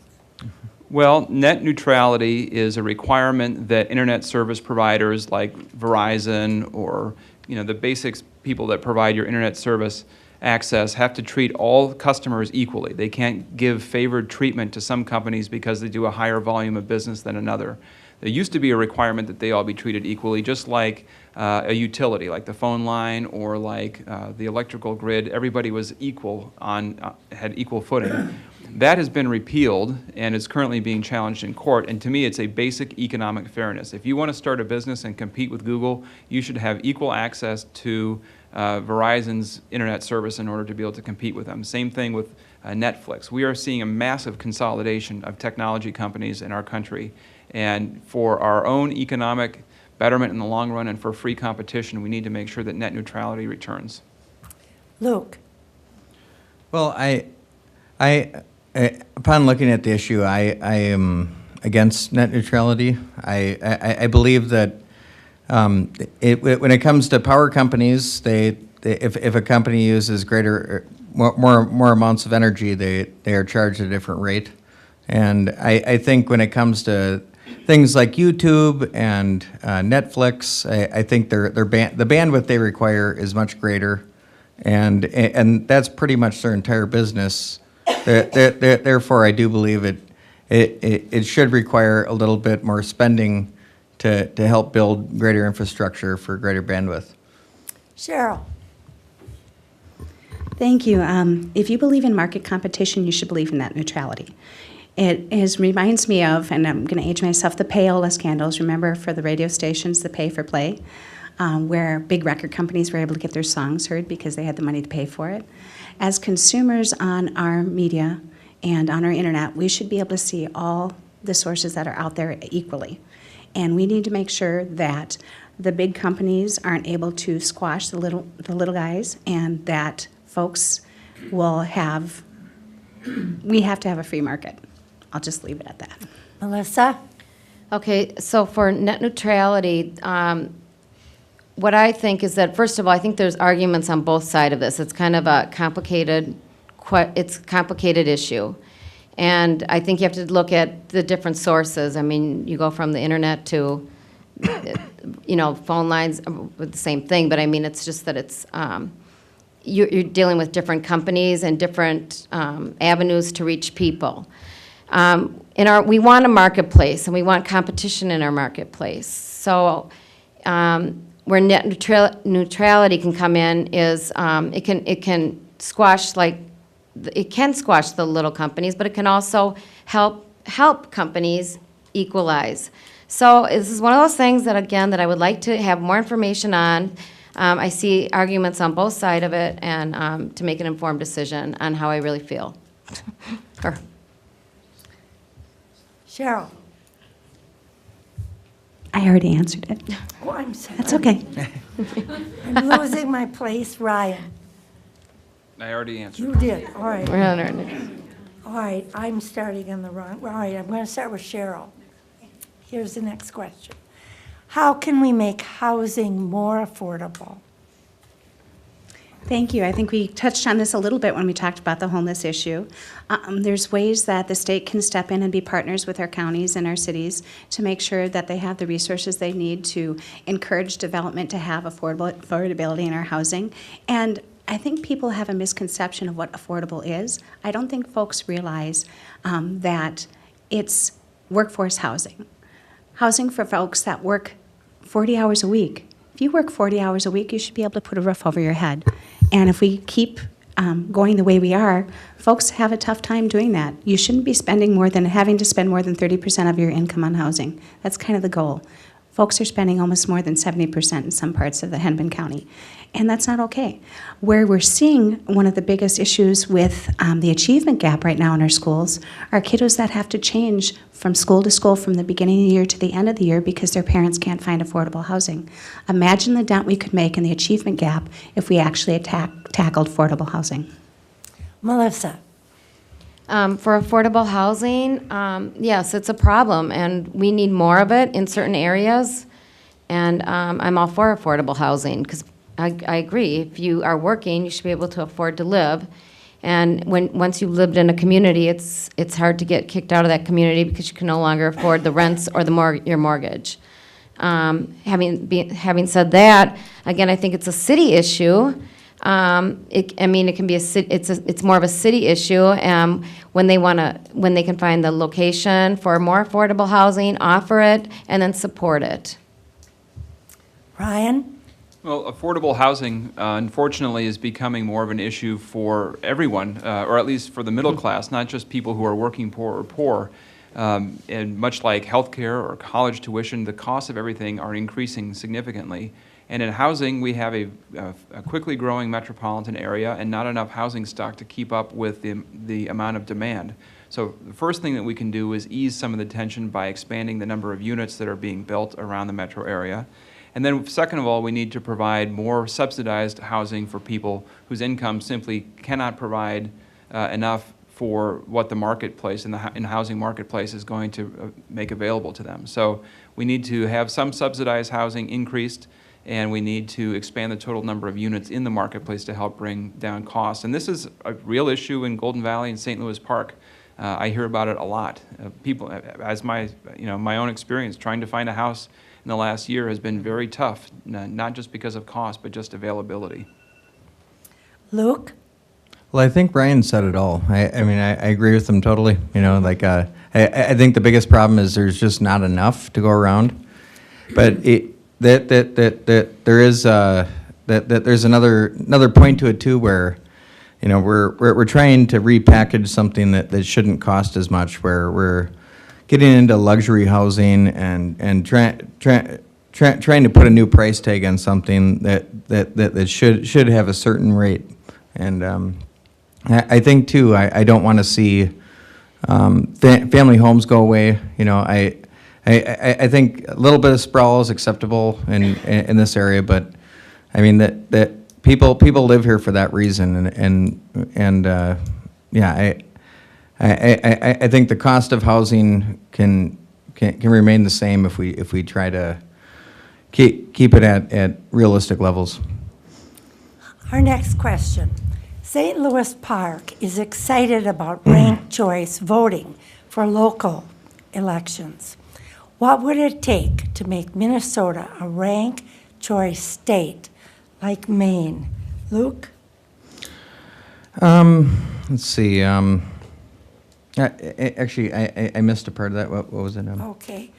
Well, net neutrality is a requirement that internet service providers like Verizon or the basics people that provide your internet service access have to treat all customers equally. They can't give favored treatment to some companies because they do a higher volume of business than another. There used to be a requirement that they all be treated equally, just like a utility, like the phone line or like the electrical grid. Everybody was equal had equal footing. That has been repealed and is currently being challenged in court. And to me, it's a basic economic fairness. If you want to start a business and compete with Google, you should have equal access to Verizon's internet service in order to be able to compete with them. Same thing with Netflix. We are seeing a massive consolidation of technology companies in our country. And for our own economic betterment in the long run and for free competition, we need to make sure that net neutrality returns. Luke? Well, upon looking at the issue, I am against net neutrality. I believe that when it comes to power companies, if a company uses more amounts of energy, they are charged at a different rate. And I think when it comes to things like YouTube and Netflix, I think the bandwidth they require is much greater, and that's pretty much their entire business. Therefore, I do believe it should require a little bit more spending to help build greater infrastructure for greater bandwidth. Cheryl? Thank you. If you believe in market competition, you should believe in net neutrality. reminds me of, and I'm going to age myself, the payola scandals. Remember, for the radio stations, the pay for play, where big record companies were able to get their songs heard because they had the money to pay for it. As consumers on our media and on our internet, we should be able to see all the sources that are out there equally. And we need to make sure that the big companies aren't able to squash the little guys, and that folks will have, we have to have a free market. I'll just leave it at that. Melissa? Okay, so for net neutrality, what I think is that, first of all, I think there's arguments on both sides of this. It's kind of a complicated issue. And I think you have to look at the different sources. I mean, you go from the internet to, phone lines with the same thing, but I mean, it's just that it's, you're dealing with different companies and different avenues to reach people. We want a marketplace, and we want competition in our marketplace. So where net neutrality can come in is it can squash the little companies, but it can also help companies equalize. So this is one of those things that, again, that I would like to have more information on. I see arguments on both sides of it, and to make an informed decision on how I really feel. Cheryl? I already answered it. Oh, I'm sorry. That's okay. I'm losing my place. Ryan? I already answered. You did. All right. We're on our next. All right, I'm starting in the wrong. All right, I'm going to start with Cheryl. Here's the next question. How can we make housing more affordable? Thank you. I think we touched on this a little bit when we talked about the homeless issue. There's ways that the state can step in and be partners with our counties and our cities to make sure that they have the resources they need to encourage development to have affordability in our housing. And I think people have a misconception of what affordable is. I don't think folks realize that it's workforce housing. Housing for folks that work 40 hours a week. If you work 40 hours a week, you should be able to put a roof over your head. And if we keep going the way we are, folks have a tough time doing that. You shouldn't be having to spend more than 30% of your income on housing. That's kind of the goal. Folks are spending almost more than 70% in some parts of the Hennepin County, and that's not okay. Where we're seeing one of the biggest issues with the achievement gap right now in our schools are kiddos that have to change from school to school from the beginning of the year to the end of the year because their parents can't find affordable housing. Imagine the dent we could make in the achievement gap if we actually tackled affordable housing. Melissa? For affordable housing, yes, it's a problem, and we need more of it in certain areas. And I'm all for affordable housing, because I agree. If you are working, you should be able to afford to live. And once you've lived in a community, it's hard to get kicked out of that community because you can no longer afford the rents or your mortgage. Having said that, again, I think it's a city issue. It can be it's more of a city issue. When they can find the location for more affordable housing, offer it, and then support it. Ryan? Well, affordable housing, unfortunately, is becoming more of an issue for everyone, or at least for the middle class, not just people who are working poor or poor. And much like healthcare or college tuition, the costs of everything are increasing significantly. And in housing, we have a quickly growing metropolitan area and not enough housing stock to keep up with the amount of demand. So the first thing that we can do is ease some of the tension by expanding the number of units that are being built around the metro area. And then second of all, we need to provide more subsidized housing for people whose income simply cannot provide enough for what the marketplace in the housing marketplace is going to make available to them. So we need to have some subsidized housing increased, and we need to expand the total number of units in the marketplace to help bring down costs. And this is a real issue in Golden Valley and St. Louis Park. I hear about it a lot. People, as my own experience, trying to find a house in the last year has been very tough, not just because of cost, but just availability. Luke? Well, I think Brian said it all. I agree with him totally. I think the biggest problem is there's just not enough to go around. But there's another point to it too, where you know, we're trying to repackage something that shouldn't cost as much, where we're getting into luxury housing and trying to put a new price tag on something that should have a certain rate. And I think too, I don't want to see family homes go away. You know, I think a little bit of sprawl is acceptable in this area, but I mean that people live here for that reason, and yeah, I think the cost of housing can remain the same if we try to keep it at realistic levels. Our next question. St. Louis Park is excited about ranked choice voting for local elections. What would it take to make Minnesota a ranked choice state like Maine? Luke? Let's see. Actually, I missed a part of that. What was it? Okay.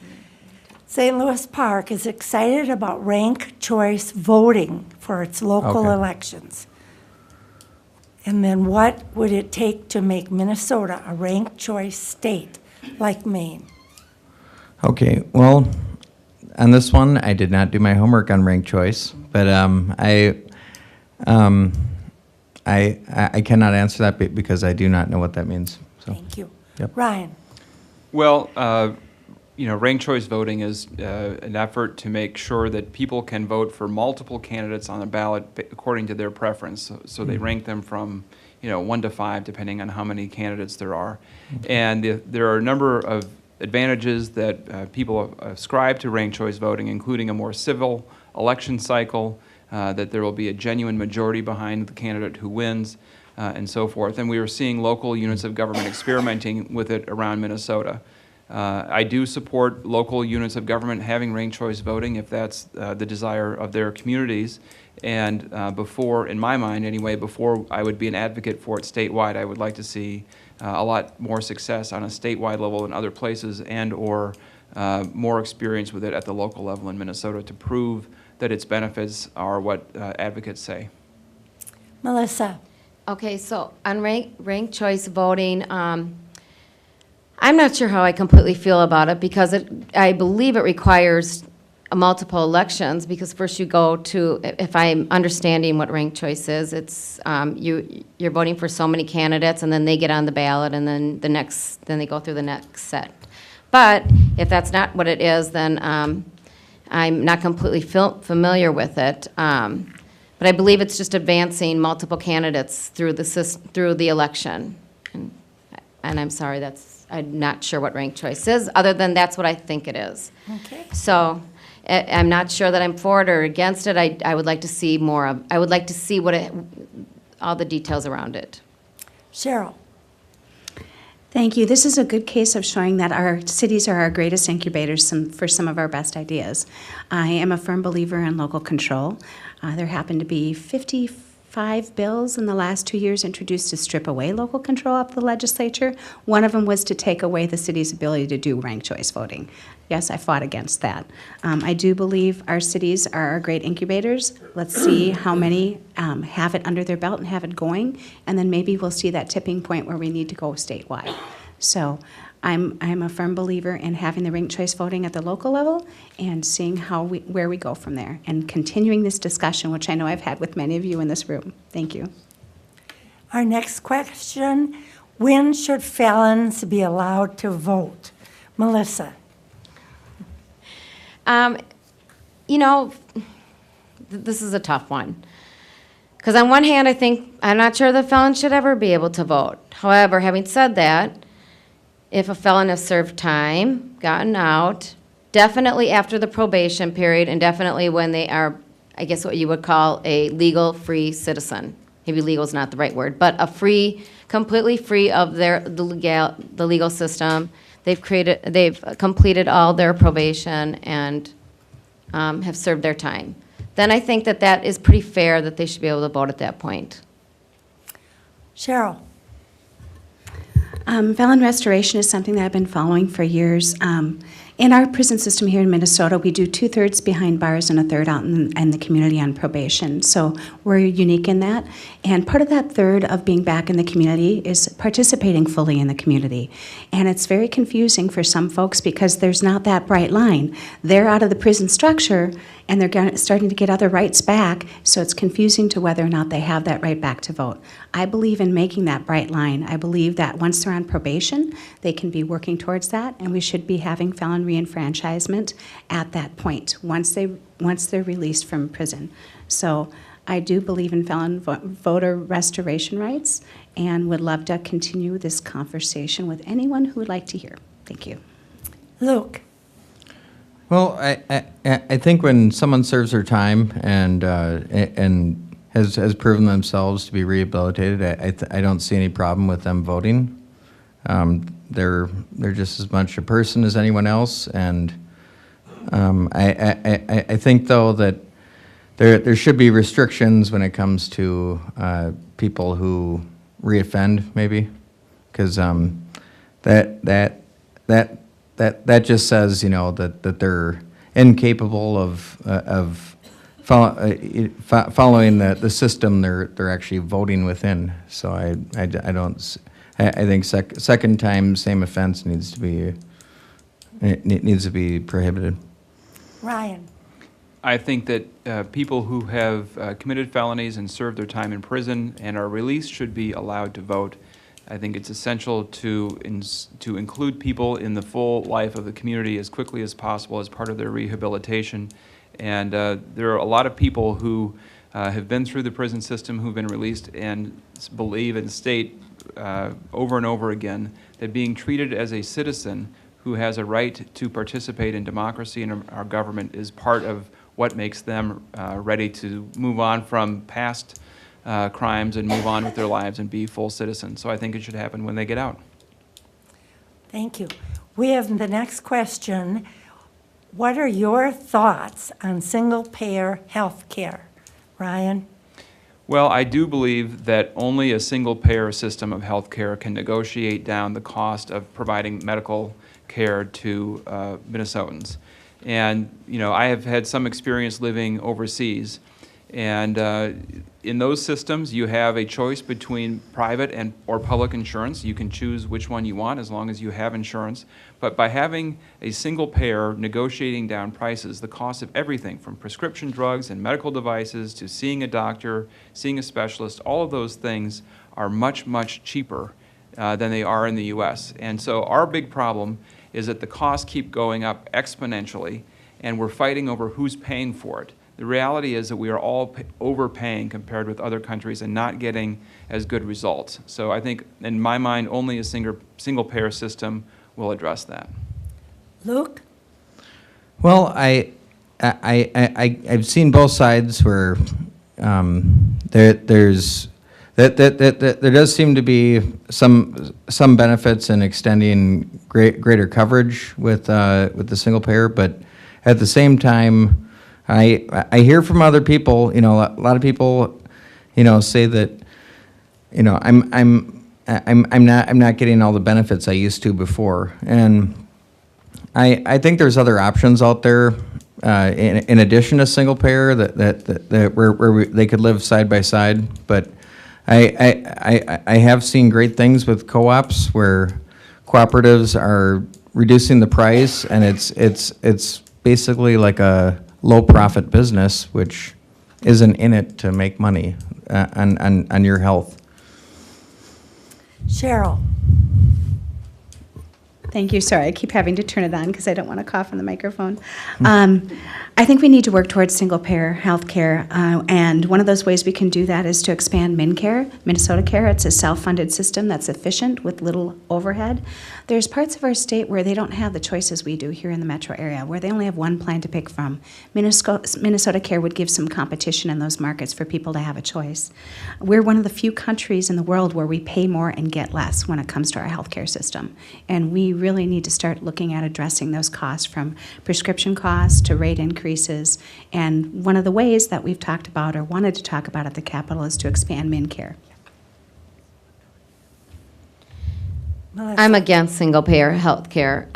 St. Louis Park is excited about ranked choice voting for its local Okay. elections. And then what would it take to make Minnesota a ranked choice state like Maine? Okay, well, on this one, I did not do my homework on ranked choice, but I cannot answer that because I do not know what that means. So, Thank you. Yep. Ryan? Well, you know, ranked choice voting is an effort to make sure that people can vote for multiple candidates on the ballot according to their preference. So they rank them from, you know, 1 to 5, depending on how many candidates there are. And there are a number of advantages that people ascribe to ranked choice voting, including a more civil election cycle, that there will be a genuine majority behind the candidate who wins, and so forth. And we are seeing local units of government experimenting with it around Minnesota. I do support local units of government having ranked choice voting if that's the desire of their communities. And before, in my mind anyway, before I would be an advocate for it statewide, I would like to see a lot more success on a statewide level in other places, and or more experience with it at the local level in Minnesota to prove that its benefits are what advocates say. Melissa? Okay, so on ranked choice voting, I'm not sure how I completely feel about it, because I believe it requires multiple elections, because first you go to, if I'm understanding what ranked choice is, it's you're voting for so many candidates, and then they get on the ballot, and then then they go through the next set. But if that's not what it is, then I'm not completely familiar with it. But I believe it's just advancing multiple candidates through the election. And I'm sorry, I'm not sure what ranked choice is, other than that's what I think it is. Okay. So I'm not sure that I'm for it or against it. I would like to see more of, I would like to see all the details around it. Cheryl? Thank you. This is a good case of showing that our cities are our greatest incubators for some of our best ideas. I am a firm believer in local control. There happen to be 55 bills in the last 2 years introduced to strip away local control up the legislature. One of them was to take away the city's ability to do ranked choice voting. Yes, I fought against that. I do believe our cities are our great incubators. Let's see how many have it under their belt and have it going, and then maybe we'll see that tipping point where we need to go statewide. So I'm a firm believer in having the ranked choice voting at the local level and seeing where we go from there, and continuing this discussion, which I know I've had with many of you in this room. Thank you. Our next question, when should felons be allowed to vote? Melissa? You know, this is a tough one. Because on one hand, I'm not sure the felon should ever be able to vote. However, having said that, if a felon has served time, gotten out, definitely after the probation period, and definitely when they are, I guess what you would call a legal free citizen. Maybe legal is not the right word, but completely free of the legal system. They've completed all their probation and have served their time. Then I think that is pretty fair that they should be able to vote at that point. Cheryl? Felon restoration is something that I've been following for years. In our prison system here in Minnesota, we do 2/3 behind bars and 1/3 out in the community on probation. So we're unique in that. And part of that third of being back in the community is participating fully in the community. And it's very confusing for some folks because there's not that bright line. They're out of the prison structure and they're starting to get other rights back, so it's confusing to whether or not they have that right back to vote. I believe in making that bright line. I believe that once they're on probation, they can be working towards that, and we should be having felon reenfranchisement at that point, once they're released from prison. So I do believe in felon voter restoration rights and would love to continue this conversation with anyone who would like to hear. Thank you. Luke? Well, I think when someone serves their time and has proven themselves to be rehabilitated, I don't see any problem with them voting. They're just as much a person as anyone else, and I think though that there should be restrictions when it comes to people who reoffend, maybe, because that just says, that they're incapable of following the system they're actually voting within. So I don't. I think second time same offense needs to be prohibited. Ryan? I think that people who have committed felonies and served their time in prison and are released should be allowed to vote. I think it's essential to include people in the full life of the community as quickly as possible as part of their rehabilitation. And there are a lot of people who have been through the prison system who've been released and believe and state over and over again that being treated as a citizen who has a right to participate in democracy and our government is part of what makes them ready to move on from past crimes and move on with their lives and be full citizens. So I think it should happen when they get out. Thank you. We have the next question. What are your thoughts on single-payer health care? Ryan? Well, I do believe that only a single-payer system of health care can negotiate down the cost of providing medical care to Minnesotans. And, I have had some experience living overseas. And in those systems, you have a choice between private or public insurance. You can choose which one you want as long as you have insurance. But by having a single payer negotiating down prices, the cost of everything from prescription drugs and medical devices to seeing a doctor, seeing a specialist, all of those things are much, much cheaper than they are in the U.S. And so our big problem is that the costs keep going up exponentially, and we're fighting over who's paying for it. The reality is that we are all overpaying compared with other countries and not getting as good results. So I think, in my mind, only a single-payer system will address that. Luke? Well, I've seen both sides where there does seem to be some benefits in extending greater coverage with the single payer, but at the same time, I hear from other people, a lot of people, say that, I'm not getting all the benefits I used to before, and I think there's other options out there in addition to single payer that where they could live side by side. But I have seen great things with co-ops where cooperatives are reducing the price, and it's basically like a low profit business, which isn't in it to make money on your health. Cheryl? Thank you. Sorry, I keep having to turn it on because I don't want to cough on the microphone. I think we need to work towards single-payer health care, and one of those ways we can do that is to expand MinCare, Minnesota Care. It's a self-funded system that's efficient with little overhead. There's parts of our state where they don't have the choices we do here in the metro area, where they only have one plan to pick from. Minnesota Care would give some competition in those markets for people to have a choice. We're one of the few countries in the world where we pay more and get less when it comes to our healthcare system, and we really need to start looking at addressing those costs, from prescription costs to rate increases. And one of the ways that we've talked about or wanted to talk about at the Capitol is to expand MinCare. Melissa? I'm against single-payer health care.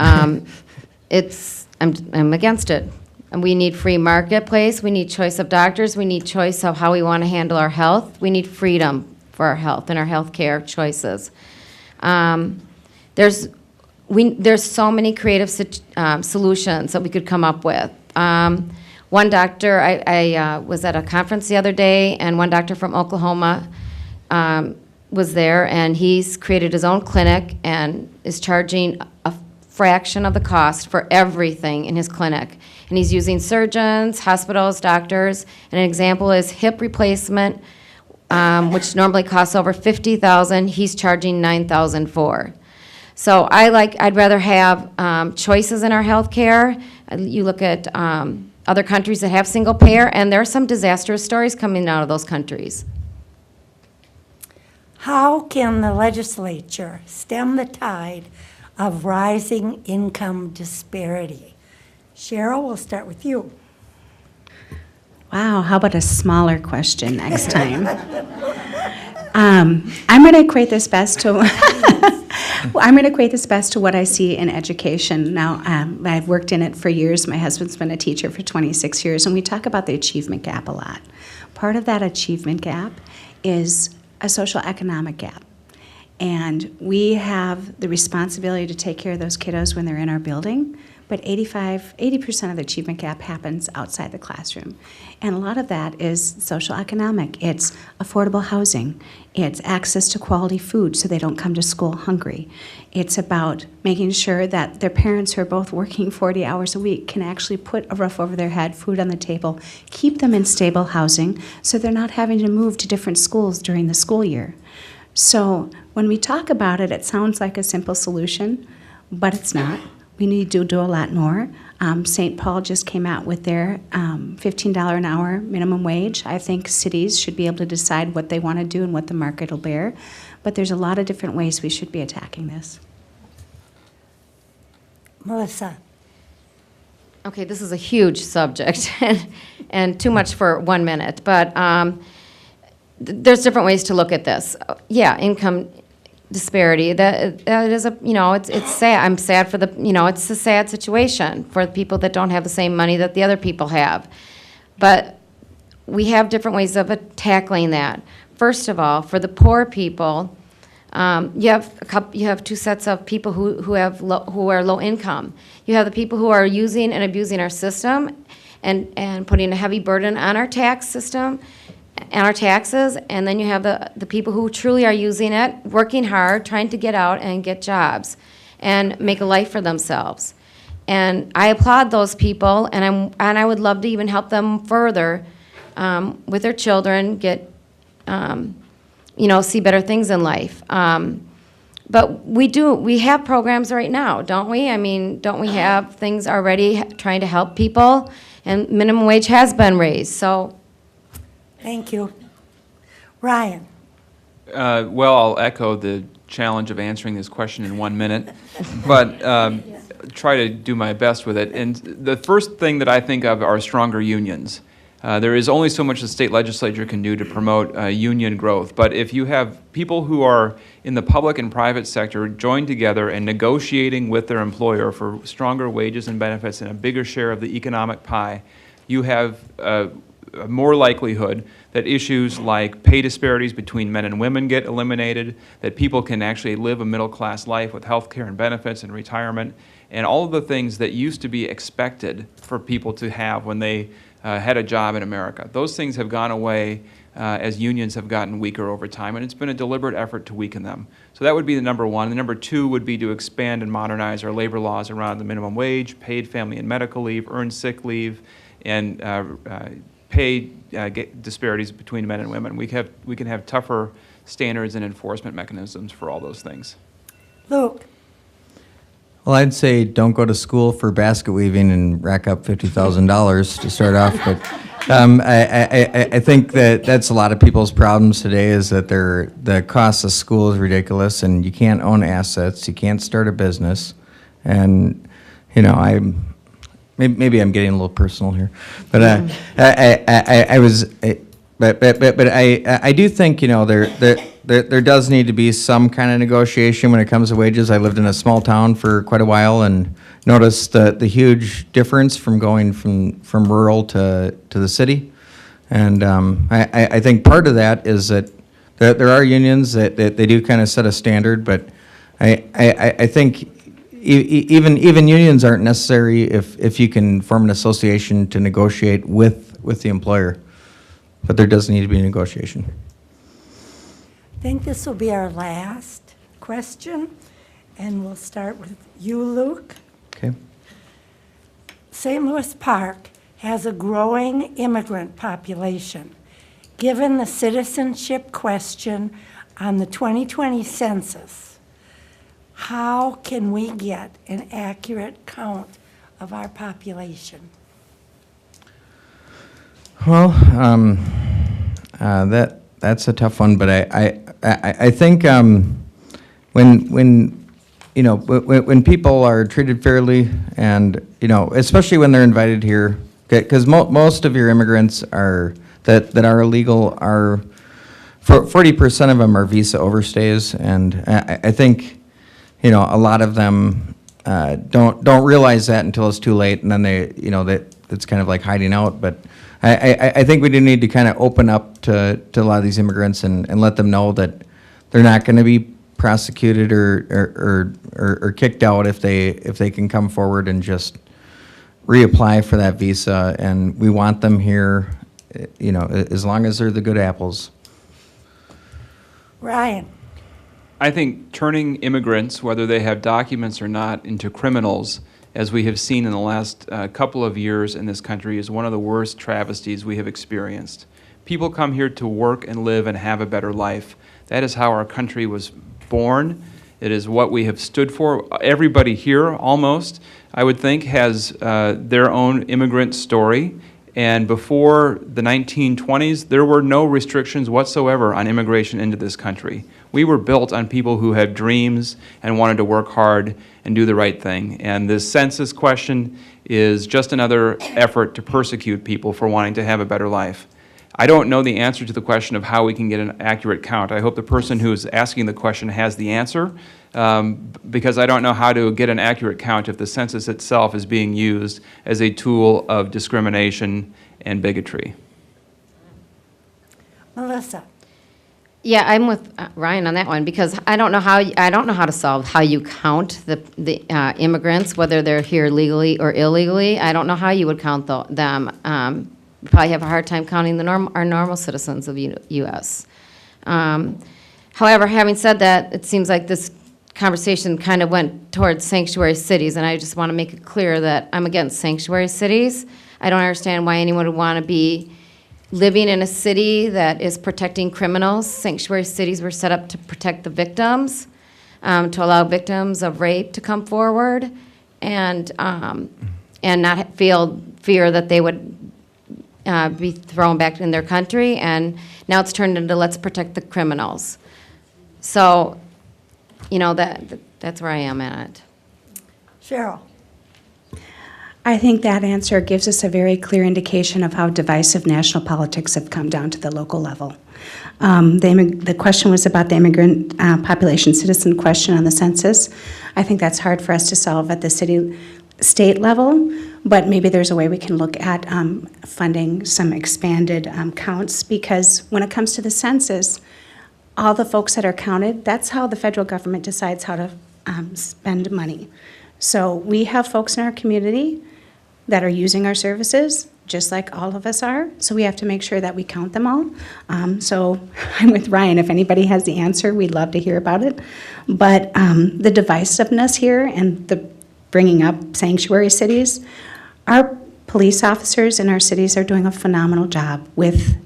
I'm against it. And we need free marketplace, we need choice of doctors, we need choice of how we want to handle our health, we need freedom for our health and our health care choices. There's so many creative solutions that we could come up with. One doctor, I was at a conference the other day, and one doctor from Oklahoma was there, and he's created his own clinic and is charging a fraction of the cost for everything in his clinic. And he's using surgeons, hospitals, doctors. And an example is hip replacement, which normally costs over $50,000. He's charging $9,000 for. So I'd rather have choices in our health care. You look at other countries that have single payer, and there are some disastrous stories coming out of those countries. How can the legislature stem the tide of rising income disparity? Cheryl, we'll start with you. Wow, how about a smaller question next time? I'm going to equate this best to what I see in education. Now, I've worked in it for years. My husband's been a teacher for 26 years, and we talk about the achievement gap a lot. Part of that achievement gap is a social economic gap. And we have the responsibility to take care of those kiddos when they're in our building, but 80% of the achievement gap happens outside the classroom. And a lot of that is social economic. It's affordable housing. It's access to quality food so they don't come to school hungry. It's about making sure that their parents who are both working 40 hours a week can actually put a roof over their head, food on the table, keep them in stable housing so they're not having to move to different schools during the school year. So when we talk about it, it sounds like a simple solution, but it's not. We need to do a lot more. St. Paul just came out with their $15 an hour minimum wage. I think cities should be able to decide what they want to do and what the market will bear. But there's a lot of different ways we should be attacking this. Melissa. Okay, this is a huge subject and too much for 1 minute, but there's different ways to look at this. Yeah, income disparity, that is it's sad. I'm sad for it's a sad situation for the people that don't have the same money that the other people have. But we have different ways of tackling that. First of all, for the poor people, you have two sets of people who are low income. You have the people who are using and abusing our system and putting a heavy burden on our tax system and our taxes, and then you have the people who truly are using it, working hard, trying to get out and get jobs and make a life for themselves. And I applaud those people, and I would love to even help them further with their children, get see better things in life. But we have programs right now, don't we? I mean, don't we have things already trying to help people? And minimum wage has been raised, so. Thank you. Ryan. Well, I'll echo the challenge of answering this question in 1 minute, but try to do my best with it. And the first thing that I think of are stronger unions. There is only so much the state legislature can do to promote union growth, but if you have people who are in the public and private sector joined together and negotiating with their employer for stronger wages and benefits and a bigger share of the economic pie, you have more likelihood that issues like pay disparities between men and women get eliminated, that people can actually live a middle-class life with health care and benefits and retirement, and all of the things that used to be expected for people to have when they had a job in America. Those things have gone away as unions have gotten weaker over time, and it's been a deliberate effort to weaken them. So that would be the number one. The number two would be to expand and modernize our labor laws around the minimum wage, paid family and medical leave, earned sick leave, and pay disparities between men and women. We can have tougher standards and enforcement mechanisms for all those things. Luke. Well, I'd say don't go to school for basket weaving and rack up $50,000 to start off. But I think that's a lot of people's problems today is that the cost of school is ridiculous, and you can't own assets, you can't start a business, and maybe I'm getting a little personal here, but I do think there does need to be some kind of negotiation when it comes to wages. I lived in a small town for quite a while, and noticed the huge difference from going from rural to the city. And I think part of that is that there are unions that they do kind of set a standard, but I think even unions aren't necessary if you can form an association to negotiate with the employer. But there does need to be a negotiation. I think this will be our last question, and we'll start with you, Luke. Okay. St. Louis Park has a growing immigrant population. Given the citizenship question on the 2020 census, how can we get an accurate count of our population? Well, that's a tough one, but I think when people are treated fairly, and especially when they're invited here, because most of your immigrants that are illegal are 40% of them are visa overstays, and I think a lot of them don't realize that until it's too late, and then that it's kind of like hiding out. But I think we do need to kind of open up to a lot of these immigrants and let them know that they're not going to be prosecuted or kicked out if they can come forward and just reapply for that visa. And we want them here, as long as they're the good apples. Ryan. I think turning immigrants, whether they have documents or not, into criminals, as we have seen in the last couple of years in this country, is one of the worst travesties we have experienced. People come here to work and live and have a better life. That is how our country was born. It is what we have stood for. Everybody here, almost, I would think, has their own immigrant story. And before the 1920s, there were no restrictions whatsoever on immigration into this country. We were built on people who had dreams and wanted to work hard and do the right thing. And this census question is just another effort to persecute people for wanting to have a better life. I don't know the answer to the question of how we can get an accurate count. I hope the person who is asking the question has the answer, because I don't know how to get an accurate count if the census itself is being used as a tool of discrimination and bigotry. Melissa. Yeah, I'm with Ryan on that one, because I don't know how to solve how you count the immigrants, whether they're here legally or illegally. I don't know how you would count them. We probably have a hard time counting our normal citizens of the U.S. However, having said that, it seems like this conversation kind of went towards sanctuary cities, and I just want to make it clear that I'm against sanctuary cities. I don't understand why anyone would want to be living in a city that is protecting criminals. Sanctuary cities were set up to protect the victims, to allow victims of rape to come forward, and not fear that they would be thrown back in their country. And now it's turned into let's protect the criminals. So, that's where I am at it. Cheryl. I think that answer gives us a very clear indication of how divisive national politics have come down to the local level. The question was about the immigrant population citizen question on the census. I think that's hard for us to solve at the state level, but maybe there's a way we can look at funding some expanded counts, because when it comes to the census, all the folks that are counted, that's how the federal government decides how to spend money. So we have folks in our community that are using our services, just like all of us are, so we have to make sure that we count them all. So I'm with Ryan. If anybody has the answer, we'd love to hear about it. But the divisiveness here and the bringing up sanctuary cities, our police officers in our cities are doing a phenomenal job with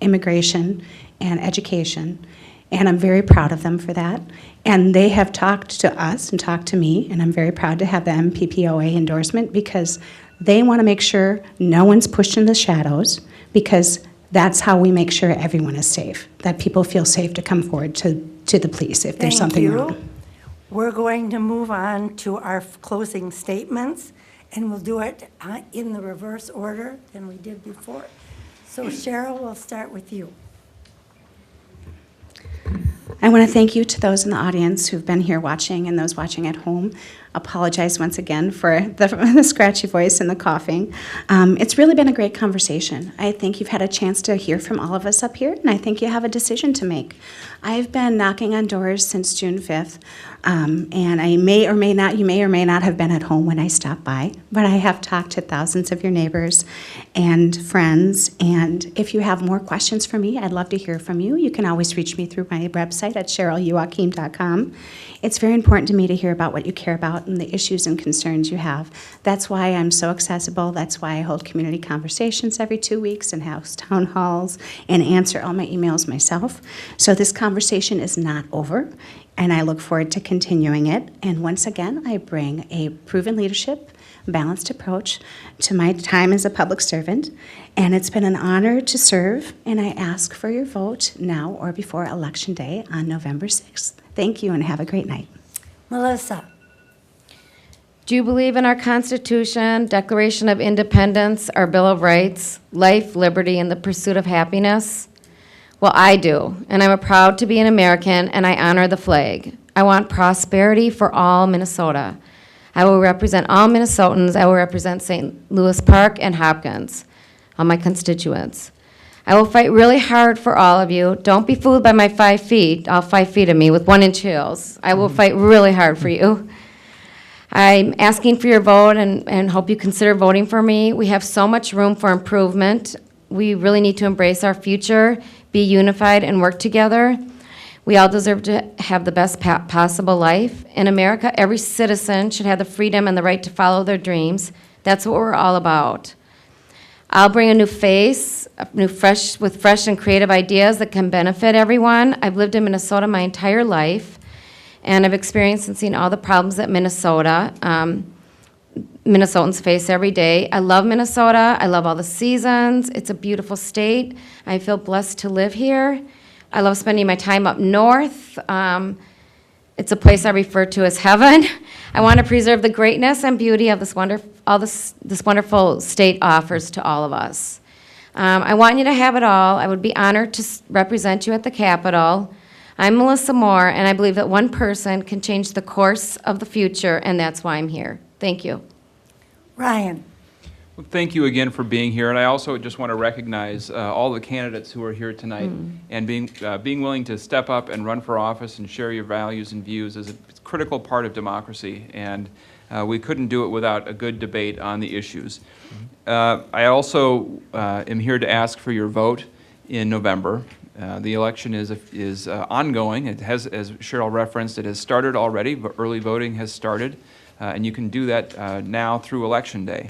immigration and education, and I'm very proud of them for that. And they have talked to us and talked to me, and I'm very proud to have the MPPOA endorsement, because they want to make sure no one's pushed in the shadows, because that's how we make sure everyone is safe, that people feel safe to come forward to the police if there's something wrong. We're going to move on to our closing statements, and we'll do it in the reverse order than we did before. So Cheryl, we'll start with you. I want to thank you to those in the audience who've been here watching and those watching at home. Apologize once again for the scratchy voice and the coughing. It's really been a great conversation. I think you've had a chance to hear from all of us up here, and I think you have a decision to make. I've been knocking on doors since June 5th, and you may or may not have been at home when I stopped by, but I have talked to thousands of your neighbors and friends, and if you have more questions for me, I'd love to hear from you. You can always reach me through my website at CherylUakim.com. It's very important to me to hear about what you care about and the issues and concerns you have. That's why I'm so accessible. That's why I hold community conversations every 2 weeks and house town halls and answer all my emails myself. So this conversation is not over, and I look forward to continuing it. And once again, I bring a proven leadership, balanced approach to my time as a public servant, and it's been an honor to serve, and I ask for your vote now or before Election Day on November 6th. Thank you, and have a great night. Melissa? Do you believe in our Constitution, Declaration of Independence, our Bill of Rights, life, liberty, and the pursuit of happiness? Well, I do, and I'm proud to be an American, and I honor the flag. I want prosperity for all Minnesota. I will represent all Minnesotans. I will represent St. Louis Park and Hopkins, all my constituents. I will fight really hard for all of you. Don't be fooled by my 5 feet, all 5 feet of me with 1 inch heels. I will fight really hard for you. I'm asking for your vote and hope you consider voting for me. We have so much room for improvement. We really need to embrace our future, be unified, and work together. We all deserve to have the best possible life. In America, every citizen should have the freedom and the right to follow their dreams. That's what we're all about. I'll bring a new face, with fresh and creative ideas that can benefit everyone. I've lived in Minnesota my entire life, and I've experienced and seen all the problems that Minnesotans face every day. I love Minnesota. I love all the seasons. It's a beautiful state. I feel blessed to live here. I love spending my time up north. It's a place I refer to as heaven. I want to preserve the greatness and beauty of this wonderful state offers to all of us. I want you to have it all. I would be honored to represent you at the Capitol. I'm Melissa Moore, and I believe that one person can change the course of the future, and that's why I'm here. Thank you. Ryan? Well, thank you again for being here, and I also just want to recognize all the candidates who are here tonight, and being willing to step up and run for office and share your values and views is a critical part of democracy, and we couldn't do it without a good debate on the issues. I also am here to ask for your vote in November. The election is ongoing. It has, as Cheryl referenced, it has started already, but early voting has started, and you can do that now through Election Day.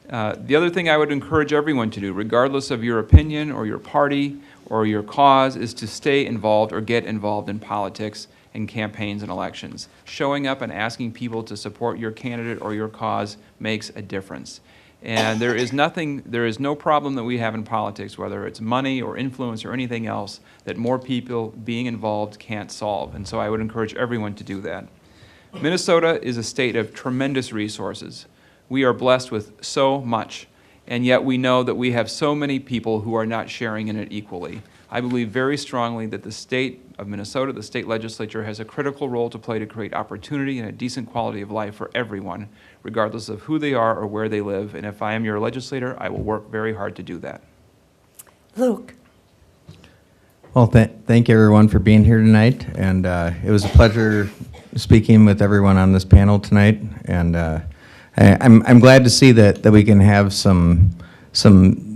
The other thing I would encourage everyone to do, regardless of your opinion or your party or your cause, is to stay involved or get involved in politics and campaigns and elections. Showing up and asking people to support your candidate or your cause makes a difference. And there is no problem that we have in politics, whether it's money or influence or anything else, that more people being involved can't solve. And so I would encourage everyone to do that. Minnesota is a state of tremendous resources. We are blessed with so much, and yet we know that we have so many people who are not sharing in it equally. I believe very strongly that the state of Minnesota, the state legislature, has a critical role to play to create opportunity and a decent quality of life for everyone, regardless of who they are or where they live. And if I am your legislator, I will work very hard to do that. Luke? Well, thank you everyone for being here tonight, and it was a pleasure speaking with everyone on this panel tonight. And I'm glad to see that we can have some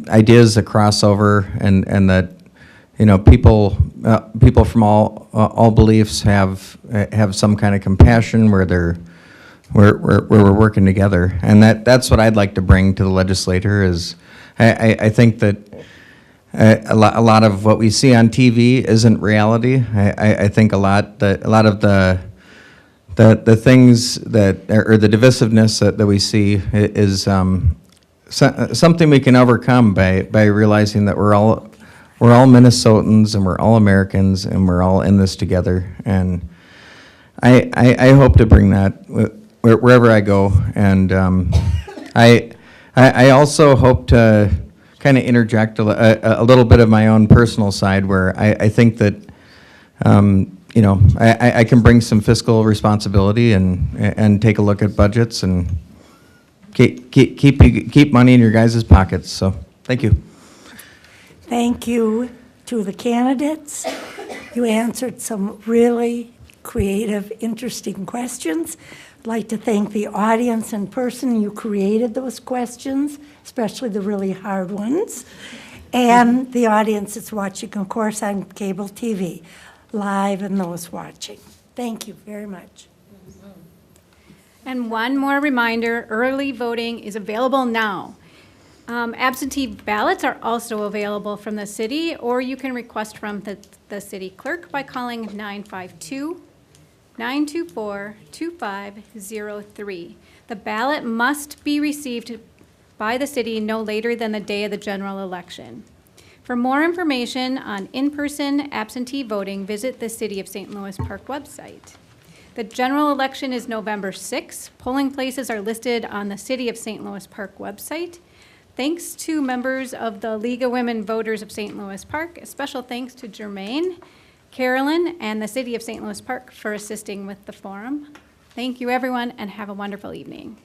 ideas that cross over, and that people from all beliefs have some kind of compassion where we're working together, and that's what I'd like to bring to the legislature. Is I think that a lot of what we see on TV isn't reality. I think a lot of the things that, or the divisiveness that we see is something we can overcome by realizing that we're all Minnesotans and we're all Americans and we're all in this together. And I hope to bring that wherever I go. And I also hope to kind of interject a little bit of my own personal side, where I think that you know, I can bring some fiscal responsibility and take a look at budgets and keep money in your guys' pockets. So, thank you. Thank you to the candidates. You answered some really creative, interesting questions. I'd like to thank the audience in person. You created those questions, especially the really hard ones. And the audience that's watching, of course, on cable TV, live and those watching. Thank you very much. And one more reminder, early voting is available now. Absentee ballots are also available from the city, or you can request from the city clerk by calling 952-924-2503. The ballot must be received by the city no later than the day of the general election. For more information on in-person absentee voting, visit the City of St. Louis Park website. The general election is November 6th. Polling places are listed on the City of St. Louis Park website. Thanks to members of the League of Women Voters of St. Louis Park. A special thanks to Jermaine, Carolyn, and the City of St. Louis Park for assisting with the forum. Thank you, everyone, and have a wonderful evening.